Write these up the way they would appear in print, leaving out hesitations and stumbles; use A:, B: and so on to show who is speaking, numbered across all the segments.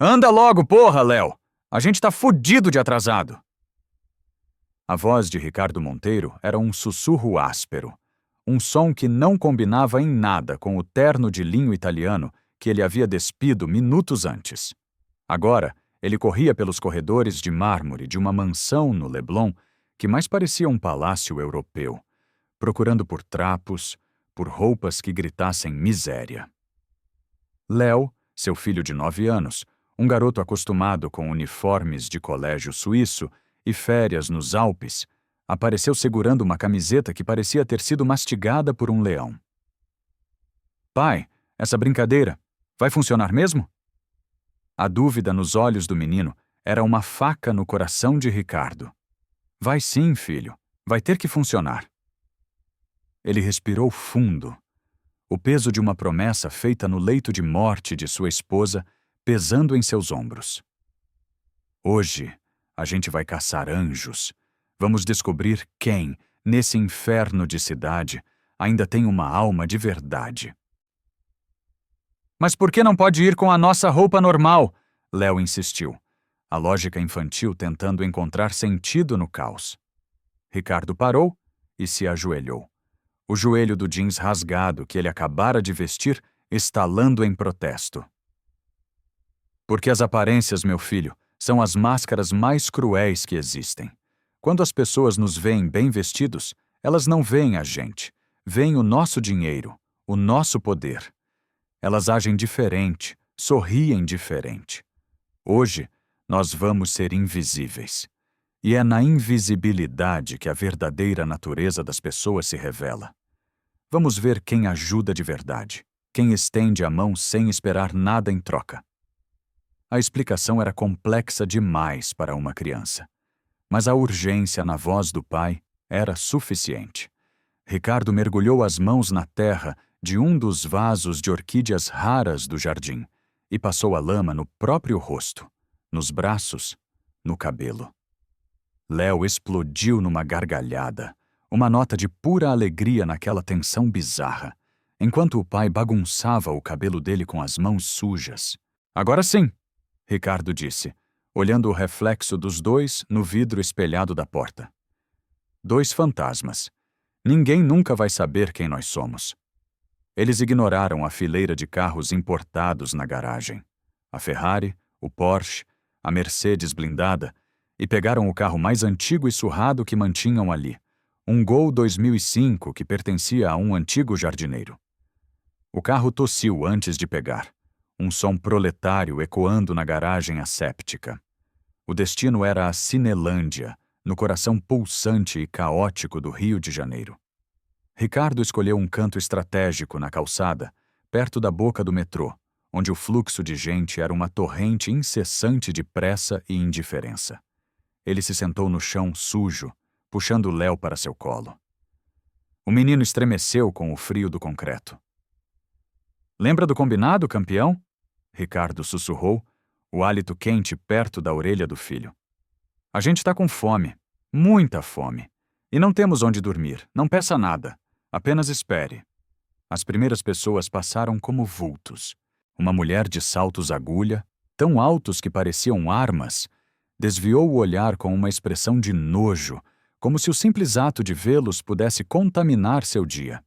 A: Anda logo, porra, Léo! A gente tá fudido de atrasado! A voz de Ricardo Monteiro era um sussurro áspero, um som que não combinava em nada com o terno de linho italiano que ele havia despido minutos antes. Agora, ele corria pelos corredores de mármore de uma mansão no Leblon que mais parecia um palácio europeu, procurando por trapos, por roupas que gritassem miséria. Léo, seu filho de 9 anos, um garoto acostumado com uniformes de colégio suíço e férias nos Alpes, apareceu segurando uma camiseta que parecia ter sido mastigada por um leão. Pai, essa brincadeira vai funcionar mesmo? A dúvida nos olhos do menino era uma faca no coração de Ricardo. Vai sim, filho. Vai ter que funcionar. Ele respirou fundo. O peso de uma promessa feita no leito de morte de sua esposa pesando em seus ombros. Hoje, a gente vai caçar anjos. Vamos descobrir quem, nesse inferno de cidade, ainda tem uma alma de verdade. Mas por que não pode ir com a nossa roupa normal? Léo insistiu, a lógica infantil tentando encontrar sentido no caos. Ricardo parou e se ajoelhou. O joelho do jeans rasgado que ele acabara de vestir estalando em protesto. Porque as aparências, meu filho, são as máscaras mais cruéis que existem. Quando as pessoas nos veem bem vestidos, elas não veem a gente, veem o nosso dinheiro, o nosso poder. Elas agem diferente, sorriem diferente. Hoje, nós vamos ser invisíveis. E é na invisibilidade que a verdadeira natureza das pessoas se revela. Vamos ver quem ajuda de verdade, quem estende a mão sem esperar nada em troca. A explicação era complexa demais para uma criança, mas a urgência na voz do pai era suficiente. Ricardo mergulhou as mãos na terra de um dos vasos de orquídeas raras do jardim e passou a lama no próprio rosto, nos braços, no cabelo. Léo explodiu numa gargalhada, uma nota de pura alegria naquela tensão bizarra, enquanto o pai bagunçava o cabelo dele com as mãos sujas. Agora sim, Ricardo disse, olhando o reflexo dos dois no vidro espelhado da porta. Dois fantasmas. Ninguém nunca vai saber quem nós somos. Eles ignoraram a fileira de carros importados na garagem. A Ferrari, o Porsche, a Mercedes blindada, e pegaram o carro mais antigo e surrado que mantinham ali, um Gol 2005 que pertencia a um antigo jardineiro. O carro tossiu antes de pegar, um som proletário ecoando na garagem asséptica. O destino era a Cinelândia, no coração pulsante e caótico do Rio de Janeiro. Ricardo escolheu um canto estratégico na calçada, perto da boca do metrô, onde o fluxo de gente era uma torrente incessante de pressa e indiferença. Ele se sentou no chão sujo, puxando Léo para seu colo. O menino estremeceu com o frio do concreto. Lembra do combinado, campeão? Ricardo sussurrou, o hálito quente perto da orelha do filho. A gente tá com fome, muita fome. E não temos onde dormir, não peça nada, apenas espere. As primeiras pessoas passaram como vultos. Uma mulher de saltos agulha, tão altos que pareciam armas, desviou o olhar com uma expressão de nojo, como se o simples ato de vê-los pudesse contaminar seu dia.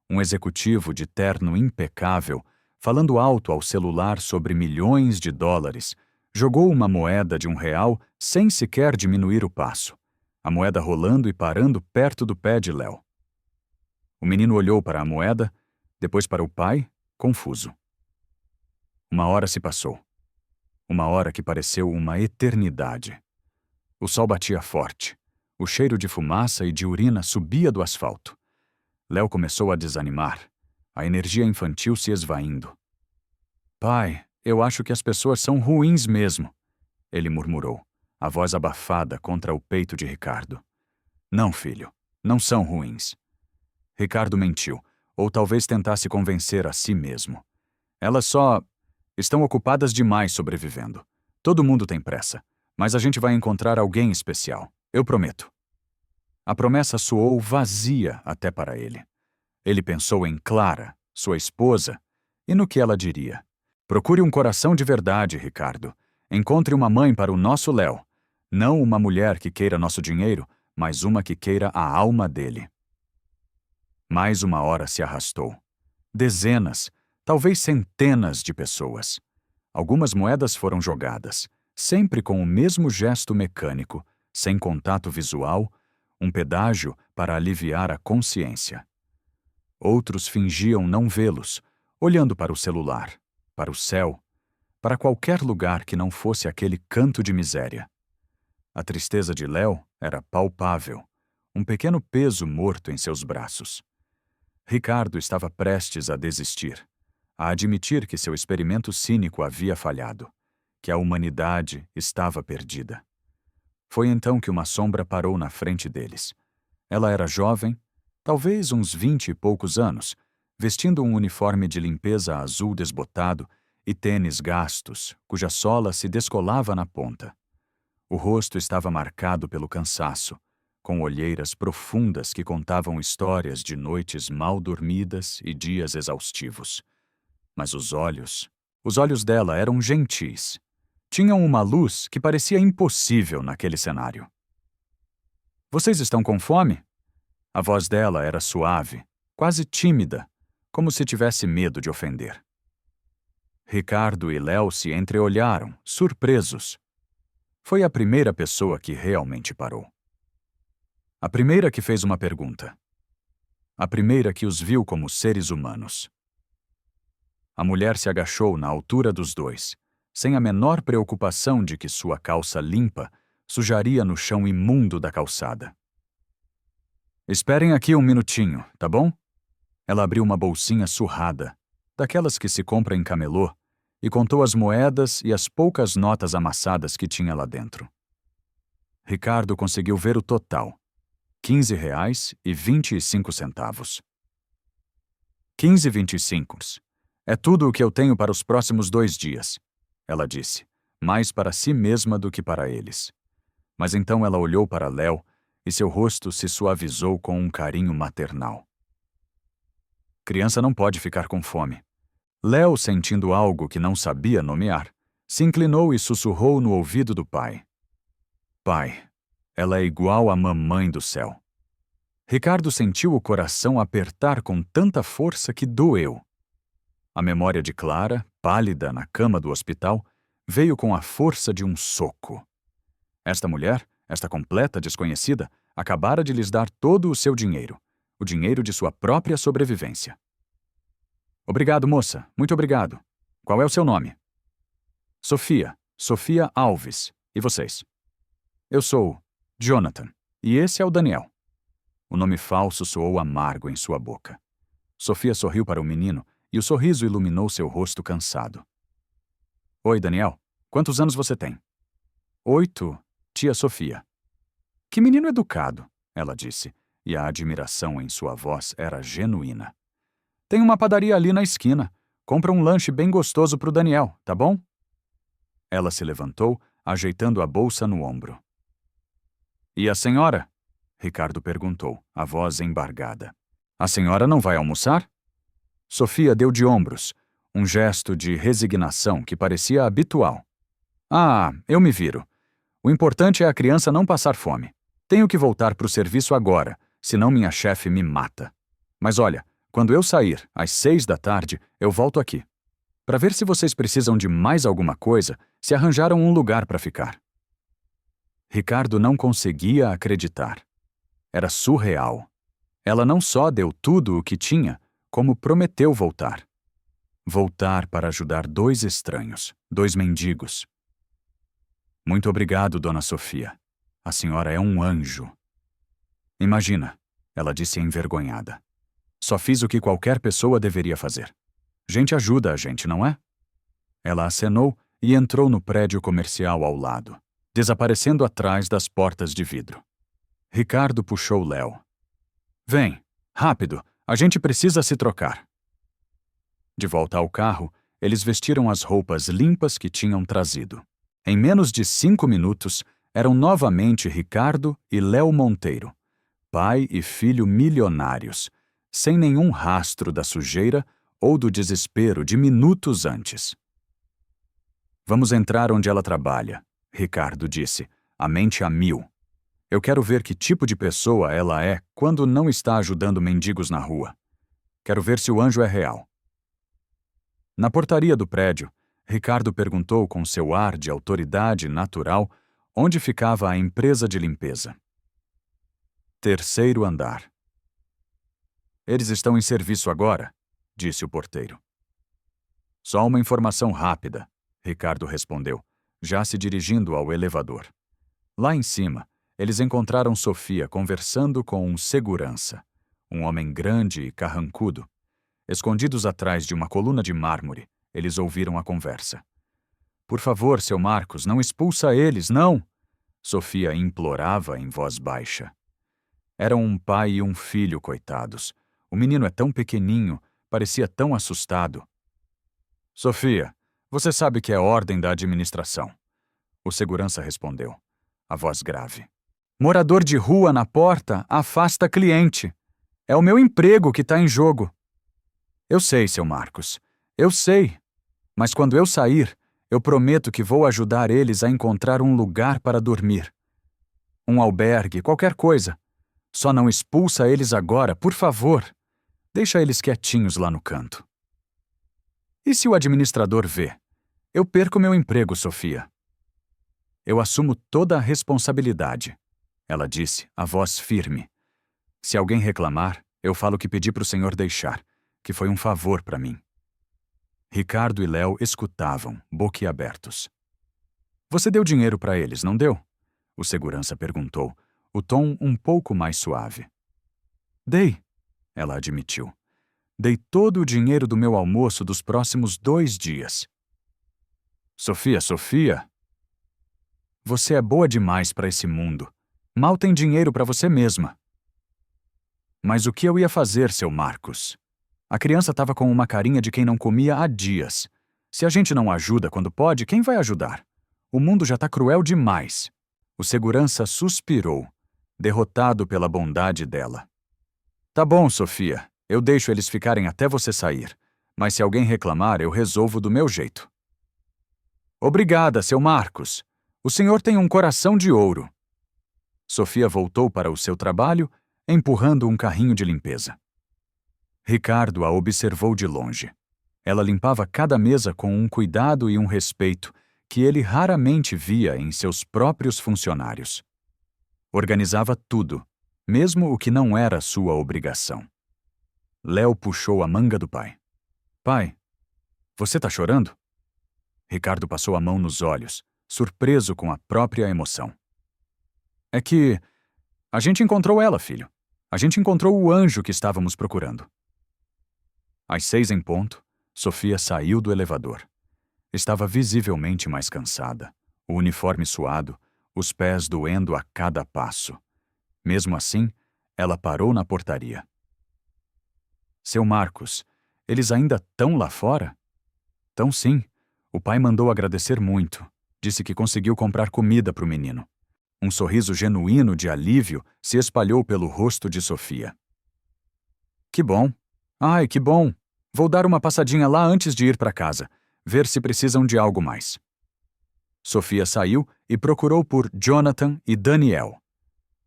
A: Um executivo de terno impecável, falando alto ao celular sobre milhões de dólares, jogou uma moeda de R$1 sem sequer diminuir o passo, a moeda rolando e parando perto do pé de Léo. O menino olhou para a moeda, depois para o pai, confuso. Uma hora se passou. Uma hora que pareceu uma eternidade. O sol batia forte. O cheiro de fumaça e de urina subia do asfalto. Léo começou a desanimar, a energia infantil se esvaindo. Pai, eu acho que as pessoas são ruins mesmo, ele murmurou, a voz abafada contra o peito de Ricardo. Não, filho, não são ruins. Ricardo mentiu, ou talvez tentasse convencer a si mesmo. Elas só estão ocupadas demais sobrevivendo. Todo mundo tem pressa, mas a gente vai encontrar alguém especial, eu prometo. A promessa soou vazia até para ele. Ele pensou em Clara, sua esposa, e no que ela diria. Procure um coração de verdade, Ricardo. Encontre uma mãe para o nosso Léo. Não uma mulher que queira nosso dinheiro, mas uma que queira a alma dele. Mais uma hora se arrastou. Dezenas, talvez centenas de pessoas. Algumas moedas foram jogadas, sempre com o mesmo gesto mecânico, sem contato visual, um pedágio para aliviar a consciência. Outros fingiam não vê-los, olhando para o celular, para o céu, para qualquer lugar que não fosse aquele canto de miséria. A tristeza de Léo era palpável, um pequeno peso morto em seus braços. Ricardo estava prestes a desistir, a admitir que seu experimento cínico havia falhado, que a humanidade estava perdida. Foi então que uma sombra parou na frente deles. Ela era jovem, talvez uns 20 e poucos anos, vestindo um uniforme de limpeza azul desbotado e tênis gastos, cuja sola se descolava na ponta. O rosto estava marcado pelo cansaço, com olheiras profundas que contavam histórias de noites mal dormidas e dias exaustivos. Mas os olhos dela eram gentis. Tinham uma luz que parecia impossível naquele cenário. Vocês estão com fome? A voz dela era suave, quase tímida, como se tivesse medo de ofender. Ricardo e Léo se entreolharam, surpresos. Foi a primeira pessoa que realmente parou. A primeira que fez uma pergunta. A primeira que os viu como seres humanos. A mulher se agachou na altura dos dois, sem a menor preocupação de que sua calça limpa sujaria no chão imundo da calçada. Esperem aqui um minutinho, tá bom? Ela abriu uma bolsinha surrada, daquelas que se compra em camelô, e contou as moedas e as poucas notas amassadas que tinha lá dentro. Ricardo conseguiu ver o total. R$15,25. 15,25. É tudo o que eu tenho para os próximos 2 dias, ela disse, mais para si mesma do que para eles. Mas então ela olhou para Léo e seu rosto se suavizou com um carinho maternal. Criança não pode ficar com fome. Léo, sentindo algo que não sabia nomear, se inclinou e sussurrou no ouvido do pai. Pai, ela é igual à mamãe do céu. Ricardo sentiu o coração apertar com tanta força que doeu. A memória de Clara, pálida na cama do hospital, veio com a força de um soco. Esta mulher, esta completa desconhecida, acabara de lhes dar todo o seu dinheiro, o dinheiro de sua própria sobrevivência. Obrigado, moça, muito obrigado. Qual é o seu nome? Sofia Alves. E vocês? Eu sou Jonathan, e esse é o Daniel. O nome falso soou amargo em sua boca. Sofia sorriu para o menino e o sorriso iluminou seu rosto cansado. Oi, Daniel. Quantos anos você tem? 8, tia Sofia. Que menino educado, ela disse, e a admiração em sua voz era genuína. Tem uma padaria ali na esquina. Compra um lanche bem gostoso pro Daniel, tá bom? Ela se levantou, ajeitando a bolsa no ombro. E a senhora? Ricardo perguntou, a voz embargada. A senhora não vai almoçar? Sofia deu de ombros, um gesto de resignação que parecia habitual. Ah, eu me viro. O importante é a criança não passar fome. Tenho que voltar pro serviço agora, senão minha chefe me mata. Mas olha, quando eu sair, às 6 da tarde, eu volto aqui. Para ver se vocês precisam de mais alguma coisa, se arranjaram um lugar para ficar. Ricardo não conseguia acreditar. Era surreal. Ela não só deu tudo o que tinha, como prometeu voltar. Voltar para ajudar 2 estranhos, 2 mendigos. Muito obrigado, dona Sofia. A senhora é um anjo. Imagina, ela disse envergonhada. Só fiz o que qualquer pessoa deveria fazer. Gente ajuda a gente, não é? Ela acenou e entrou no prédio comercial ao lado, desaparecendo atrás das portas de vidro. Ricardo puxou Léo. Vem, rápido, a gente precisa se trocar. De volta ao carro, eles vestiram as roupas limpas que tinham trazido. Em menos de 5 minutos, eram novamente Ricardo e Léo Monteiro, pai e filho milionários, sem nenhum rastro da sujeira ou do desespero de minutos antes. Vamos entrar onde ela trabalha, Ricardo disse, a mente a mil. Eu quero ver que tipo de pessoa ela é quando não está ajudando mendigos na rua. Quero ver se o anjo é real. Na portaria do prédio, Ricardo perguntou com seu ar de autoridade natural onde ficava a empresa de limpeza. 3º andar. Eles estão em serviço agora, disse o porteiro. Só uma informação rápida, Ricardo respondeu, já se dirigindo ao elevador. Lá em cima, eles encontraram Sofia conversando com um segurança, um homem grande e carrancudo. Escondidos atrás de uma coluna de mármore, eles ouviram a conversa. Por favor, seu Marcos, não expulsa eles, não! Sofia implorava em voz baixa. Eram um pai e um filho, coitados. O menino é tão pequeninho, parecia tão assustado. Sofia, você sabe que é ordem da administração. O segurança respondeu, a voz grave. Morador de rua na porta afasta cliente. É o meu emprego que está em jogo. Eu sei, seu Marcos. Eu sei. Mas quando eu sair, eu prometo que vou ajudar eles a encontrar um lugar para dormir. Um albergue, qualquer coisa. Só não expulsa eles agora, por favor. Deixa eles quietinhos lá no canto. E se o administrador vê? Eu perco meu emprego, Sofia. Eu assumo toda a responsabilidade, ela disse, a voz firme. Se alguém reclamar, eu falo que pedi para o senhor deixar, que foi um favor para mim. Ricardo e Léo escutavam, boquiabertos. Você deu dinheiro para eles, não deu? O segurança perguntou, o tom um pouco mais suave. Dei, ela admitiu. Dei todo o dinheiro do meu almoço dos próximos 2 dias. Sofia. Você é boa demais para esse mundo. Mal tem dinheiro para você mesma. Mas o que eu ia fazer, seu Marcos? A criança estava com uma carinha de quem não comia há dias. Se a gente não ajuda quando pode, quem vai ajudar? O mundo já está cruel demais. O segurança suspirou, derrotado pela bondade dela. Tá bom, Sofia. Eu deixo eles ficarem até você sair. Mas se alguém reclamar, eu resolvo do meu jeito. Obrigada, seu Marcos. O senhor tem um coração de ouro. Sofia voltou para o seu trabalho, empurrando um carrinho de limpeza. Ricardo a observou de longe. Ela limpava cada mesa com um cuidado e um respeito que ele raramente via em seus próprios funcionários. Organizava tudo, mesmo o que não era sua obrigação. Léo puxou a manga do pai. Pai, você tá chorando? Ricardo passou a mão nos olhos, surpreso com a própria emoção. É que a gente encontrou ela, filho. A gente encontrou o anjo que estávamos procurando. Às 6 em ponto, Sofia saiu do elevador. Estava visivelmente mais cansada, o uniforme suado, os pés doendo a cada passo. Mesmo assim, ela parou na portaria. Seu Marcos, eles ainda estão lá fora? Tão sim. O pai mandou agradecer muito. Disse que conseguiu comprar comida para o menino. Um sorriso genuíno de alívio se espalhou pelo rosto de Sofia. Que bom. Ai, que bom. Vou dar uma passadinha lá antes de ir para casa, ver se precisam de algo mais. Sofia saiu e procurou por Jonathan e Daniel.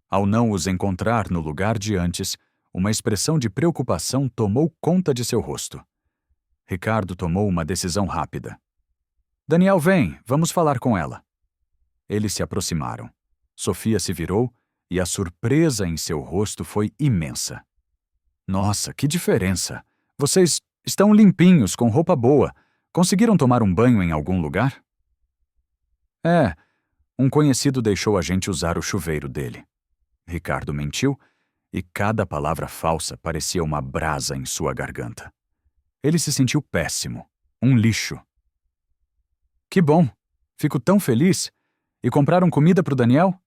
A: Ao não os encontrar no lugar de antes, uma expressão de preocupação tomou conta de seu rosto. Ricardo tomou uma decisão rápida. Daniel, vem, vamos falar com ela. Eles se aproximaram. Sofia se virou e a surpresa em seu rosto foi imensa. Nossa, que diferença! Vocês estão limpinhos, com roupa boa. Conseguiram tomar um banho em algum lugar? É, um conhecido deixou a gente usar o chuveiro dele. Ricardo mentiu e cada palavra falsa parecia uma brasa em sua garganta. Ele se sentiu péssimo, um lixo. Que bom! Fico tão feliz! E compraram comida para o Daniel?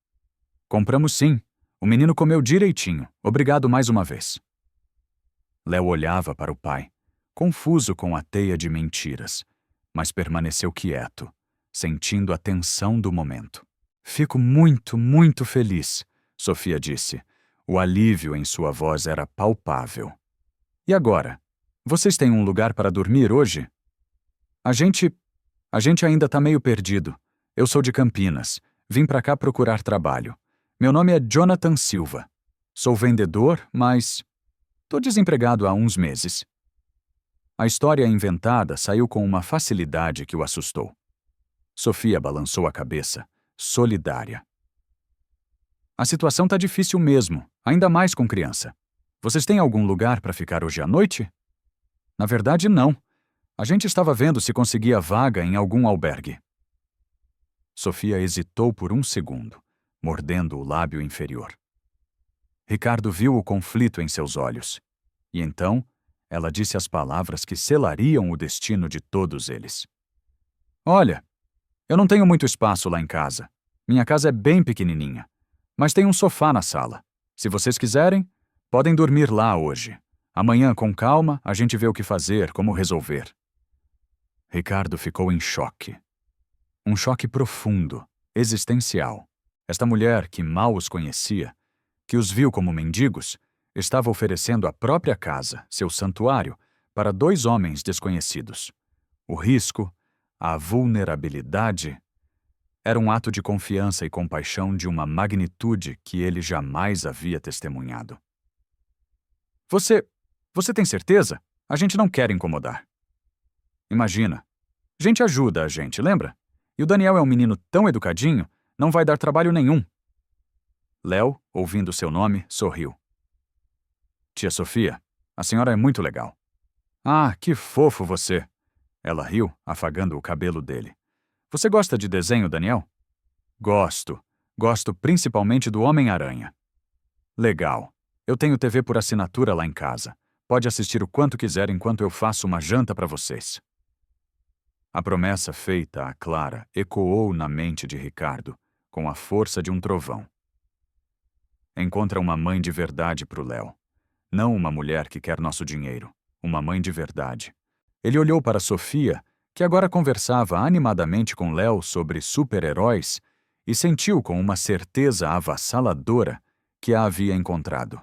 A: Compramos sim. O menino comeu direitinho. Obrigado mais uma vez. Léo olhava para o pai, confuso com a teia de mentiras, mas permaneceu quieto, sentindo a tensão do momento. Fico muito, muito feliz, Sofia disse. O alívio em sua voz era palpável. E agora? Vocês têm um lugar para dormir hoje? A gente A gente ainda tá meio perdido. Eu sou de Campinas. Vim pra cá procurar trabalho. Meu nome é Jonathan Silva. Sou vendedor, mas tô desempregado há uns meses. A história inventada saiu com uma facilidade que o assustou. Sofia balançou a cabeça, solidária. A situação tá difícil mesmo, ainda mais com criança. Vocês têm algum lugar para ficar hoje à noite? Na verdade, não. A gente estava vendo se conseguia vaga em algum albergue. Sofia hesitou por um segundo, mordendo o lábio inferior. Ricardo viu o conflito em seus olhos. E então, ela disse as palavras que selariam o destino de todos eles. Olha, eu não tenho muito espaço lá em casa. Minha casa é bem pequenininha. Mas tem um sofá na sala. Se vocês quiserem, podem dormir lá hoje. Amanhã, com calma, a gente vê o que fazer, como resolver. Ricardo ficou em choque. Um choque profundo, existencial. Esta mulher, que mal os conhecia, que os viu como mendigos, estava oferecendo a própria casa, seu santuário, para dois homens desconhecidos. O risco, a vulnerabilidade, era um ato de confiança e compaixão de uma magnitude que ele jamais havia testemunhado. Você tem certeza? A gente não quer incomodar. Imagina. Gente ajuda a gente, lembra? E o Daniel é um menino tão educadinho, não vai dar trabalho nenhum. Léo, ouvindo seu nome, sorriu. Tia Sofia, a senhora é muito legal. Ah, que fofo você. Ela riu, afagando o cabelo dele. Você gosta de desenho, Daniel? Gosto. Gosto principalmente do Homem-Aranha. Legal. Eu tenho TV por assinatura lá em casa. Pode assistir o quanto quiser enquanto eu faço uma janta para vocês. A promessa feita à Clara ecoou na mente de Ricardo, com a força de um trovão. Encontra uma mãe de verdade pro Léo. Não uma mulher que quer nosso dinheiro. Uma mãe de verdade. Ele olhou para Sofia, que agora conversava animadamente com Léo sobre super-heróis, e sentiu com uma certeza avassaladora que a havia encontrado.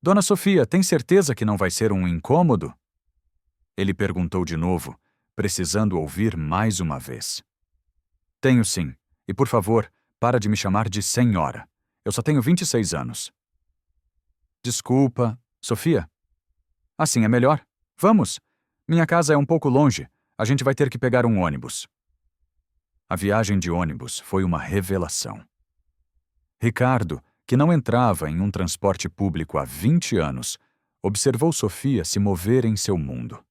A: Dona Sofia, tem certeza que não vai ser um incômodo? Ele perguntou de novo, precisando ouvir mais uma vez. Tenho sim. E por favor, para de me chamar de senhora. Eu só tenho 26 anos. Desculpa. Sofia? Assim é melhor. Vamos. Minha casa é um pouco longe. A gente vai ter que pegar um ônibus. A viagem de ônibus foi uma revelação. Ricardo, que não entrava em um transporte público há 20 anos, observou Sofia se mover em seu mundo.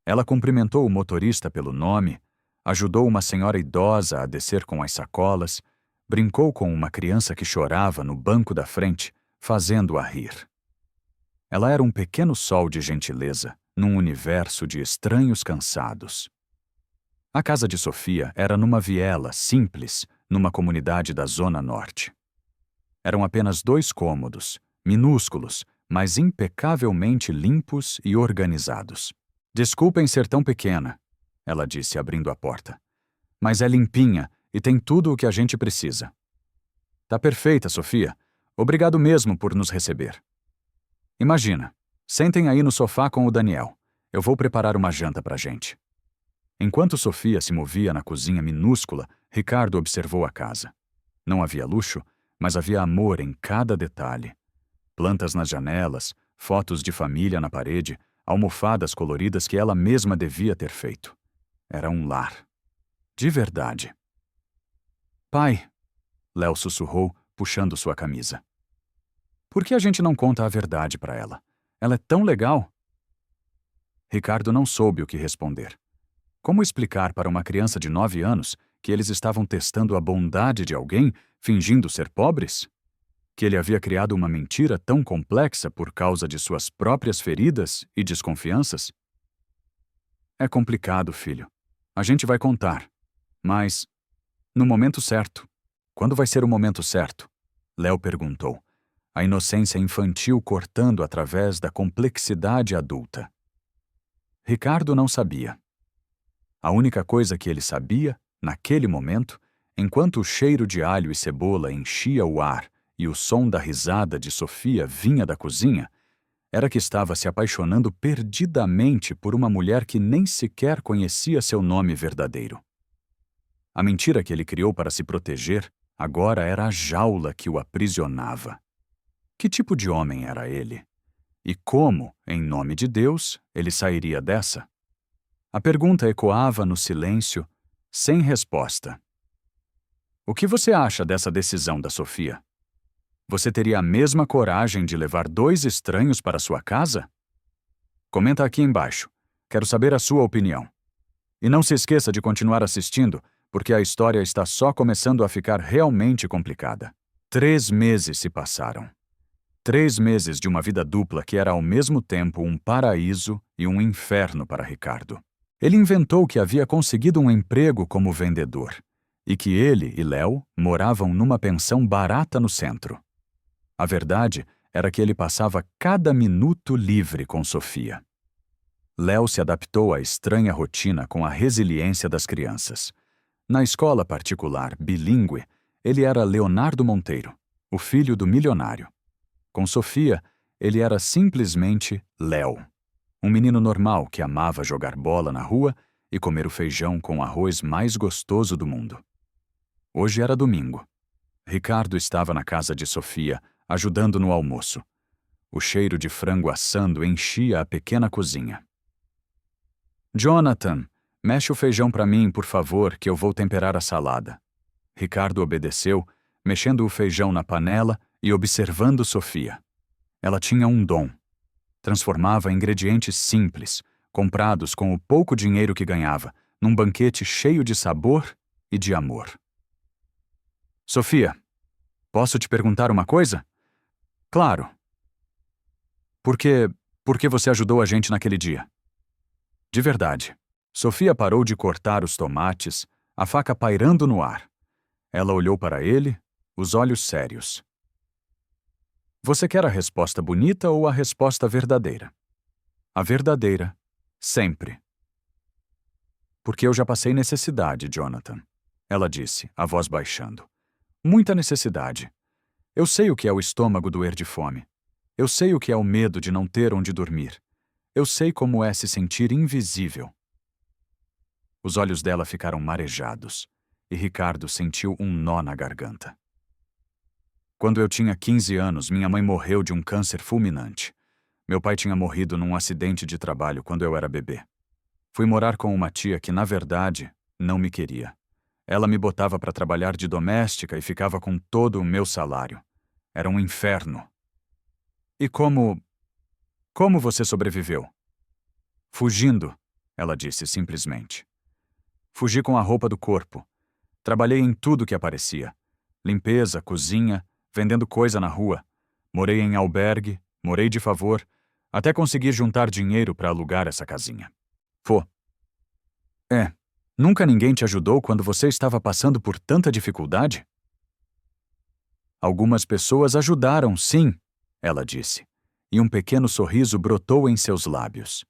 A: Ela cumprimentou o motorista pelo nome, ajudou uma senhora idosa a descer com as sacolas, brincou com uma criança que chorava no banco da frente, fazendo-a rir. Ela era um pequeno sol de gentileza, num universo de estranhos cansados. A casa de Sofia era numa viela simples, numa comunidade da Zona Norte. Eram apenas 2 cômodos, minúsculos, mas impecavelmente limpos e organizados. Desculpem ser tão pequena, ela disse abrindo a porta. Mas é limpinha e tem tudo o que a gente precisa. Tá perfeita, Sofia. Obrigado mesmo por nos receber. Imagina, sentem aí no sofá com o Daniel. Eu vou preparar uma janta pra gente. Enquanto Sofia se movia na cozinha minúscula, Ricardo observou a casa. Não havia luxo, mas havia amor em cada detalhe. Plantas nas janelas, fotos de família na parede, almofadas coloridas que ela mesma devia ter feito. Era um lar. De verdade. Pai, Léo sussurrou, puxando sua camisa. Por que a gente não conta a verdade para ela? Ela é tão legal. Ricardo não soube o que responder. Como explicar para uma criança de 9 anos que eles estavam testando a bondade de alguém, fingindo ser pobres? Que ele havia criado uma mentira tão complexa por causa de suas próprias feridas e desconfianças? É complicado, filho. A gente vai contar. Mas, no momento certo. Quando vai ser o momento certo? Léo perguntou, a inocência infantil cortando através da complexidade adulta. Ricardo não sabia. A única coisa que ele sabia, naquele momento, enquanto o cheiro de alho e cebola enchia o ar e o som da risada de Sofia vinha da cozinha, era que estava se apaixonando perdidamente por uma mulher que nem sequer conhecia seu nome verdadeiro. A mentira que ele criou para se proteger agora era a jaula que o aprisionava. Que tipo de homem era ele? E como, em nome de Deus, ele sairia dessa? A pergunta ecoava no silêncio, sem resposta. O que você acha dessa decisão da Sofia? Você teria a mesma coragem de levar 2 estranhos para sua casa? Comenta aqui embaixo. Quero saber a sua opinião. E não se esqueça de continuar assistindo, porque a história está só começando a ficar realmente complicada. 3 meses se passaram. 3 meses de uma vida dupla que era ao mesmo tempo um paraíso e um inferno para Ricardo. Ele inventou que havia conseguido um emprego como vendedor e que ele e Léo moravam numa pensão barata no centro. A verdade era que ele passava cada minuto livre com Sofia. Léo se adaptou à estranha rotina com a resiliência das crianças. Na escola particular bilíngue, ele era Leonardo Monteiro, o filho do milionário. Com Sofia, ele era simplesmente Léo, um menino normal que amava jogar bola na rua e comer o feijão com arroz mais gostoso do mundo. Hoje era domingo. Ricardo estava na casa de Sofia, ajudando no almoço. O cheiro de frango assando enchia a pequena cozinha. Jonathan, mexe o feijão para mim, por favor, que eu vou temperar a salada. Ricardo obedeceu, mexendo o feijão na panela e observando Sofia. Ela tinha um dom. Transformava ingredientes simples, comprados com o pouco dinheiro que ganhava, num banquete cheio de sabor e de amor. Sofia, posso te perguntar uma coisa? Claro. Por que você ajudou a gente naquele dia? De verdade. Sofia parou de cortar os tomates, a faca pairando no ar. Ela olhou para ele, os olhos sérios. Você quer a resposta bonita ou a resposta verdadeira? A verdadeira, sempre. Porque eu já passei necessidade, Jonathan. Ela disse, a voz baixando. Muita necessidade. Eu sei o que é o estômago doer de fome. Eu sei o que é o medo de não ter onde dormir. Eu sei como é se sentir invisível. Os olhos dela ficaram marejados, e Ricardo sentiu um nó na garganta. Quando eu tinha 15 anos, minha mãe morreu de um câncer fulminante. Meu pai tinha morrido num acidente de trabalho quando eu era bebê. Fui morar com uma tia que, na verdade, não me queria. Ela me botava para trabalhar de doméstica e ficava com todo o meu salário. Era um inferno. E como você sobreviveu? Fugindo, ela disse simplesmente. Fugi com a roupa do corpo. Trabalhei em tudo que aparecia. Limpeza, cozinha, vendendo coisa na rua. Morei em albergue, morei de favor, até conseguir juntar dinheiro para alugar essa casinha. Nunca ninguém te ajudou quando você estava passando por tanta dificuldade? Algumas pessoas ajudaram, sim, ela disse, e um pequeno sorriso brotou em seus lábios.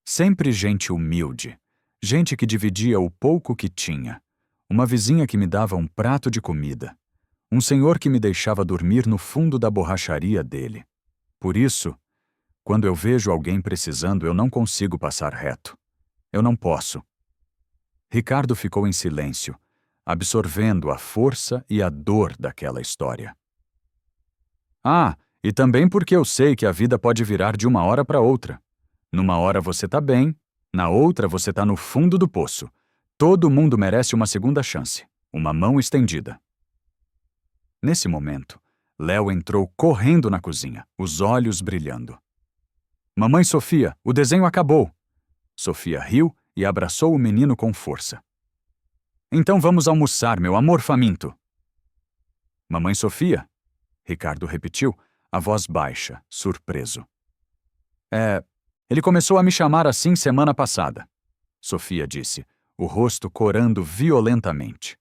A: Sempre gente humilde, gente que dividia o pouco que tinha, uma vizinha que me dava um prato de comida, um senhor que me deixava dormir no fundo da borracharia dele. Por isso, quando eu vejo alguém precisando, eu não consigo passar reto. Eu não posso. Ricardo ficou em silêncio, absorvendo a força e a dor daquela história. E também porque eu sei que a vida pode virar de uma hora para outra. Numa hora você tá bem, na outra você tá no fundo do poço. Todo mundo merece uma segunda chance, uma mão estendida. Nesse momento, Léo entrou correndo na cozinha, os olhos brilhando. Mamãe Sofia, o desenho acabou! Sofia riu e abraçou o menino com força. Então vamos almoçar, meu amor faminto. Mamãe Sofia? Ricardo repetiu, a voz baixa, surpreso. Ele começou a me chamar assim semana passada, Sofia disse, o rosto corando violentamente.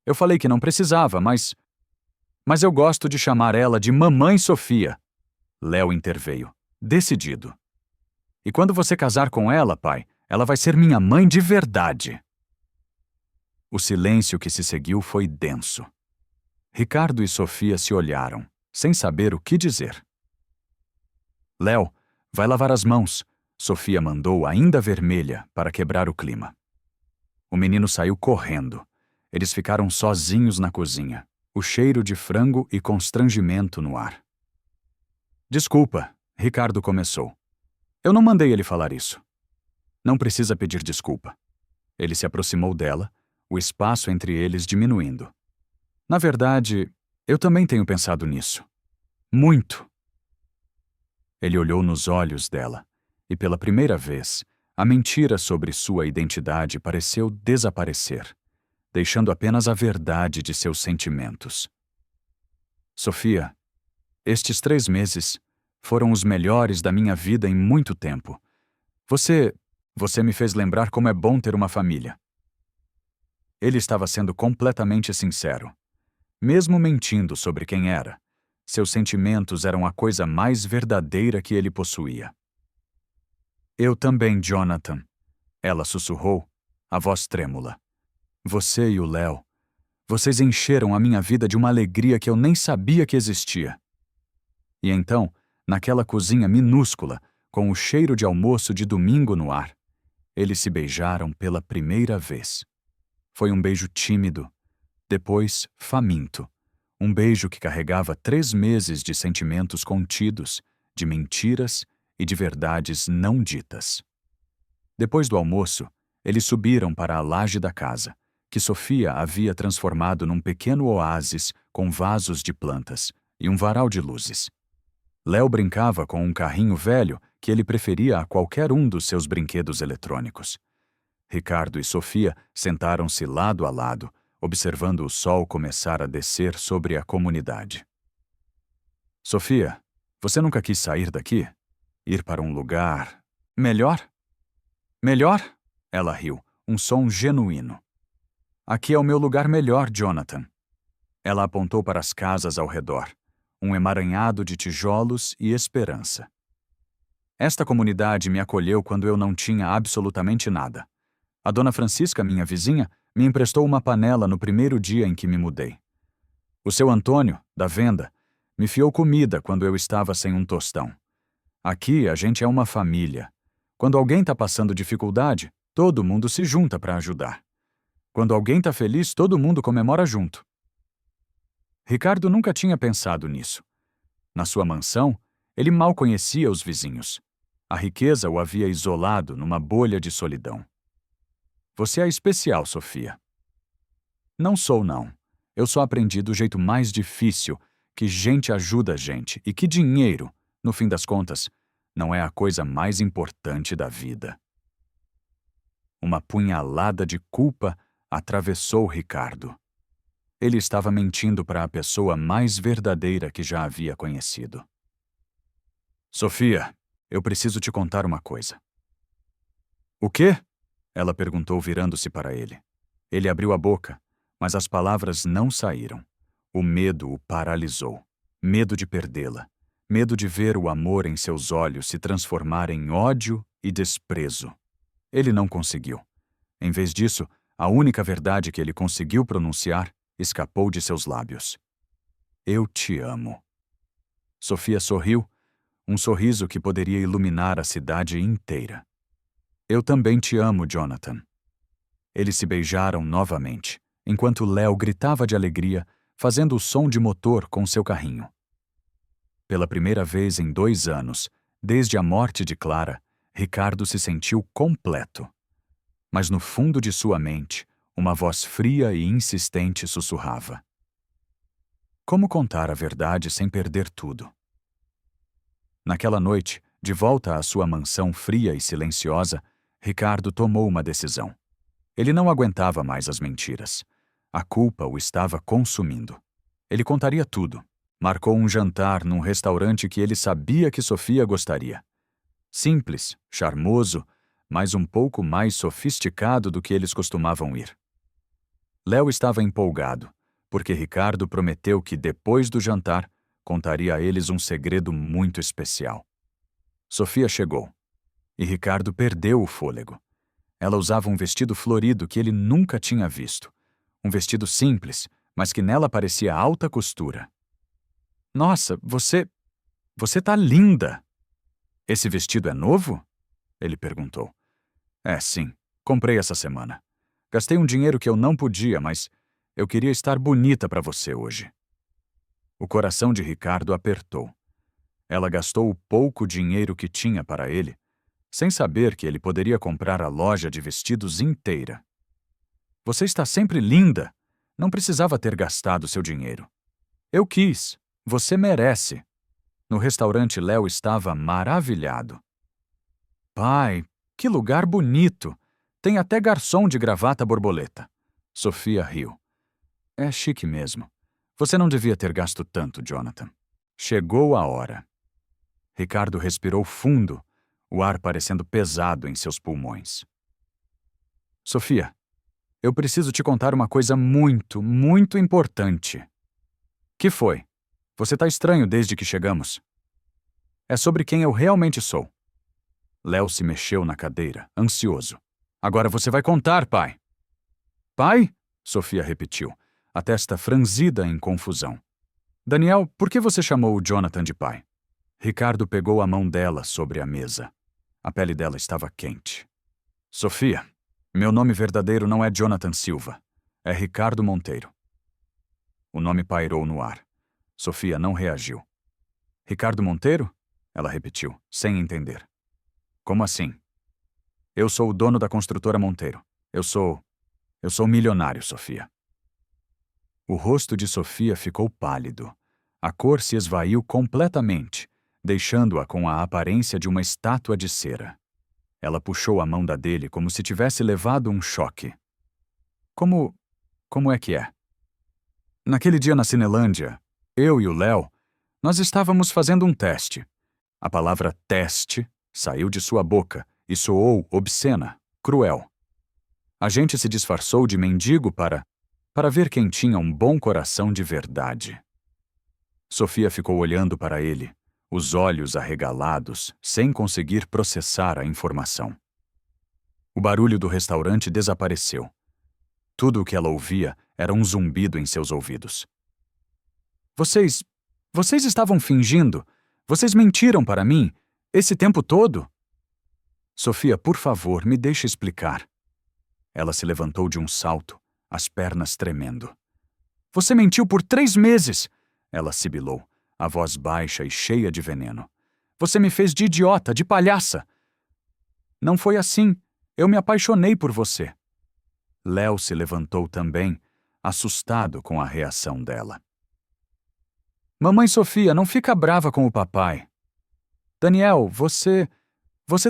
A: Eu falei que não precisava, mas eu gosto de chamar ela de Mamãe Sofia. Léo interveio, decidido. E quando você casar com ela, pai, ela vai ser minha mãe de verdade. O silêncio que se seguiu foi denso. Ricardo e Sofia se olharam, sem saber o que dizer. Léo, vai lavar as mãos, Sofia mandou, ainda vermelha, para quebrar o clima. O menino saiu correndo. Eles ficaram sozinhos na cozinha, o cheiro de frango e constrangimento no ar. Desculpa, Ricardo começou. Eu não mandei ele falar isso. Não precisa pedir desculpa. Ele se aproximou dela, o espaço entre eles diminuindo. Na verdade, eu também tenho pensado nisso. Muito. Ele olhou nos olhos dela, e pela primeira vez, a mentira sobre sua identidade pareceu desaparecer, deixando apenas a verdade de seus sentimentos. Sofia, estes 3 meses foram os melhores da minha vida em muito tempo. Você me fez lembrar como é bom ter uma família. Ele estava sendo completamente sincero. Mesmo mentindo sobre quem era, seus sentimentos eram a coisa mais verdadeira que ele possuía. Eu também, Jonathan, ela sussurrou, a voz trêmula. Você e o Léo, vocês encheram a minha vida de uma alegria que eu nem sabia que existia. E então, naquela cozinha minúscula, com o cheiro de almoço de domingo no ar, eles se beijaram pela primeira vez. Foi um beijo tímido, depois faminto. Um beijo que carregava 3 meses de sentimentos contidos, de mentiras e de verdades não ditas. Depois do almoço, eles subiram para a laje da casa, que Sofia havia transformado num pequeno oásis com vasos de plantas e um varal de luzes. Léo brincava com um carrinho velho que ele preferia a qualquer um dos seus brinquedos eletrônicos. Ricardo e Sofia sentaram-se lado a lado, observando o sol começar a descer sobre a comunidade. Sofia, você nunca quis sair daqui? Ir para um lugar melhor? Melhor? Ela riu, um som genuíno. Aqui é o meu lugar melhor, Jonathan. Ela apontou para as casas ao redor, um emaranhado de tijolos e esperança. Esta comunidade me acolheu quando eu não tinha absolutamente nada. A dona Francisca, minha vizinha, me emprestou uma panela no primeiro dia em que me mudei. O seu Antônio, da venda, me fiou comida quando eu estava sem um tostão. Aqui a gente é uma família. Quando alguém está passando dificuldade, todo mundo se junta para ajudar. Quando alguém está feliz, todo mundo comemora junto. Ricardo nunca tinha pensado nisso. Na sua mansão, ele mal conhecia os vizinhos. A riqueza o havia isolado numa bolha de solidão. Você é especial, Sofia. Não sou, não. Eu só aprendi do jeito mais difícil que gente ajuda gente e que dinheiro, no fim das contas, não é a coisa mais importante da vida. Uma punhalada de culpa atravessou Ricardo. Ele estava mentindo para a pessoa mais verdadeira que já havia conhecido. Sofia, eu preciso te contar uma coisa. O quê? Ela perguntou virando-se para ele. Ele abriu a boca, mas as palavras não saíram. O medo o paralisou. Medo de perdê-la. Medo de ver o amor em seus olhos se transformar em ódio e desprezo. Ele não conseguiu. Em vez disso, a única verdade que ele conseguiu pronunciar escapou de seus lábios. Eu te amo. Sofia sorriu, um sorriso que poderia iluminar a cidade inteira. Eu também te amo, Jonathan. Eles se beijaram novamente, enquanto Léo gritava de alegria, fazendo o som de motor com seu carrinho. Pela primeira vez em 2 anos, desde a morte de Clara, Ricardo se sentiu completo. Mas no fundo de sua mente, uma voz fria e insistente sussurrava. Como contar a verdade sem perder tudo? Naquela noite, de volta à sua mansão fria e silenciosa, Ricardo tomou uma decisão. Ele não aguentava mais as mentiras. A culpa o estava consumindo. Ele contaria tudo. Marcou um jantar num restaurante que ele sabia que Sofia gostaria. Simples, charmoso, mas um pouco mais sofisticado do que eles costumavam ir. Léo estava empolgado, porque Ricardo prometeu que, depois do jantar, contaria a eles um segredo muito especial. Sofia chegou, e Ricardo perdeu o fôlego. Ela usava um vestido florido que ele nunca tinha visto. Um vestido simples, mas que nela parecia alta costura. Nossa, você tá linda! Esse vestido é novo? Ele perguntou. É, sim. Comprei essa semana. Gastei um dinheiro que eu não podia, mas eu queria estar bonita para você hoje. O coração de Ricardo apertou. Ela gastou o pouco dinheiro que tinha para ele, sem saber que ele poderia comprar a loja de vestidos inteira. Você está sempre linda. Não precisava ter gastado seu dinheiro. Eu quis. Você merece. No restaurante, Léo estava maravilhado. Pai, que lugar bonito! Tem até garçom de gravata borboleta. Sofia riu. É chique mesmo. Você não devia ter gasto tanto, Jonathan. Chegou a hora. Ricardo respirou fundo, o ar parecendo pesado em seus pulmões. Sofia, eu preciso te contar uma coisa muito, muito importante. Que foi? Você tá estranho desde que chegamos. É sobre quem eu realmente sou. Léo se mexeu na cadeira, ansioso. Agora você vai contar, pai. Pai? Sofia repetiu, a testa franzida em confusão. Daniel, por que você chamou o Jonathan de pai? Ricardo pegou a mão dela sobre a mesa. A pele dela estava quente. Sofia, meu nome verdadeiro não é Jonathan Silva. É Ricardo Monteiro. O nome pairou no ar. Sofia não reagiu. Ricardo Monteiro? Ela repetiu, sem entender. Como assim? Eu sou o dono da construtora Monteiro. Eu sou milionário, Sofia. O rosto de Sofia ficou pálido. A cor se esvaiu completamente, deixando-a com a aparência de uma estátua de cera. Ela puxou a mão da dele como se tivesse levado um choque. Como é que é? Naquele dia na Cinelândia, eu e o Léo, nós estávamos fazendo um teste. A palavra teste saiu de sua boca e soou obscena, cruel. A gente se disfarçou de mendigo para ver quem tinha um bom coração de verdade. Sofia ficou olhando para ele, os olhos arregalados, sem conseguir processar a informação. O barulho do restaurante desapareceu. Tudo o que ela ouvia era um zumbido em seus ouvidos. Vocês estavam fingindo? Vocês mentiram para mim? Esse tempo todo? Sofia, por favor, me deixe explicar. Ela se levantou de um salto, as pernas tremendo. Você mentiu por 3 meses! Ela sibilou, a voz baixa e cheia de veneno. Você me fez de idiota, de palhaça! Não foi assim. Eu me apaixonei por você. Léo se levantou também, assustado com a reação dela. Mamãe Sofia, não fica brava com o papai. Daniel, você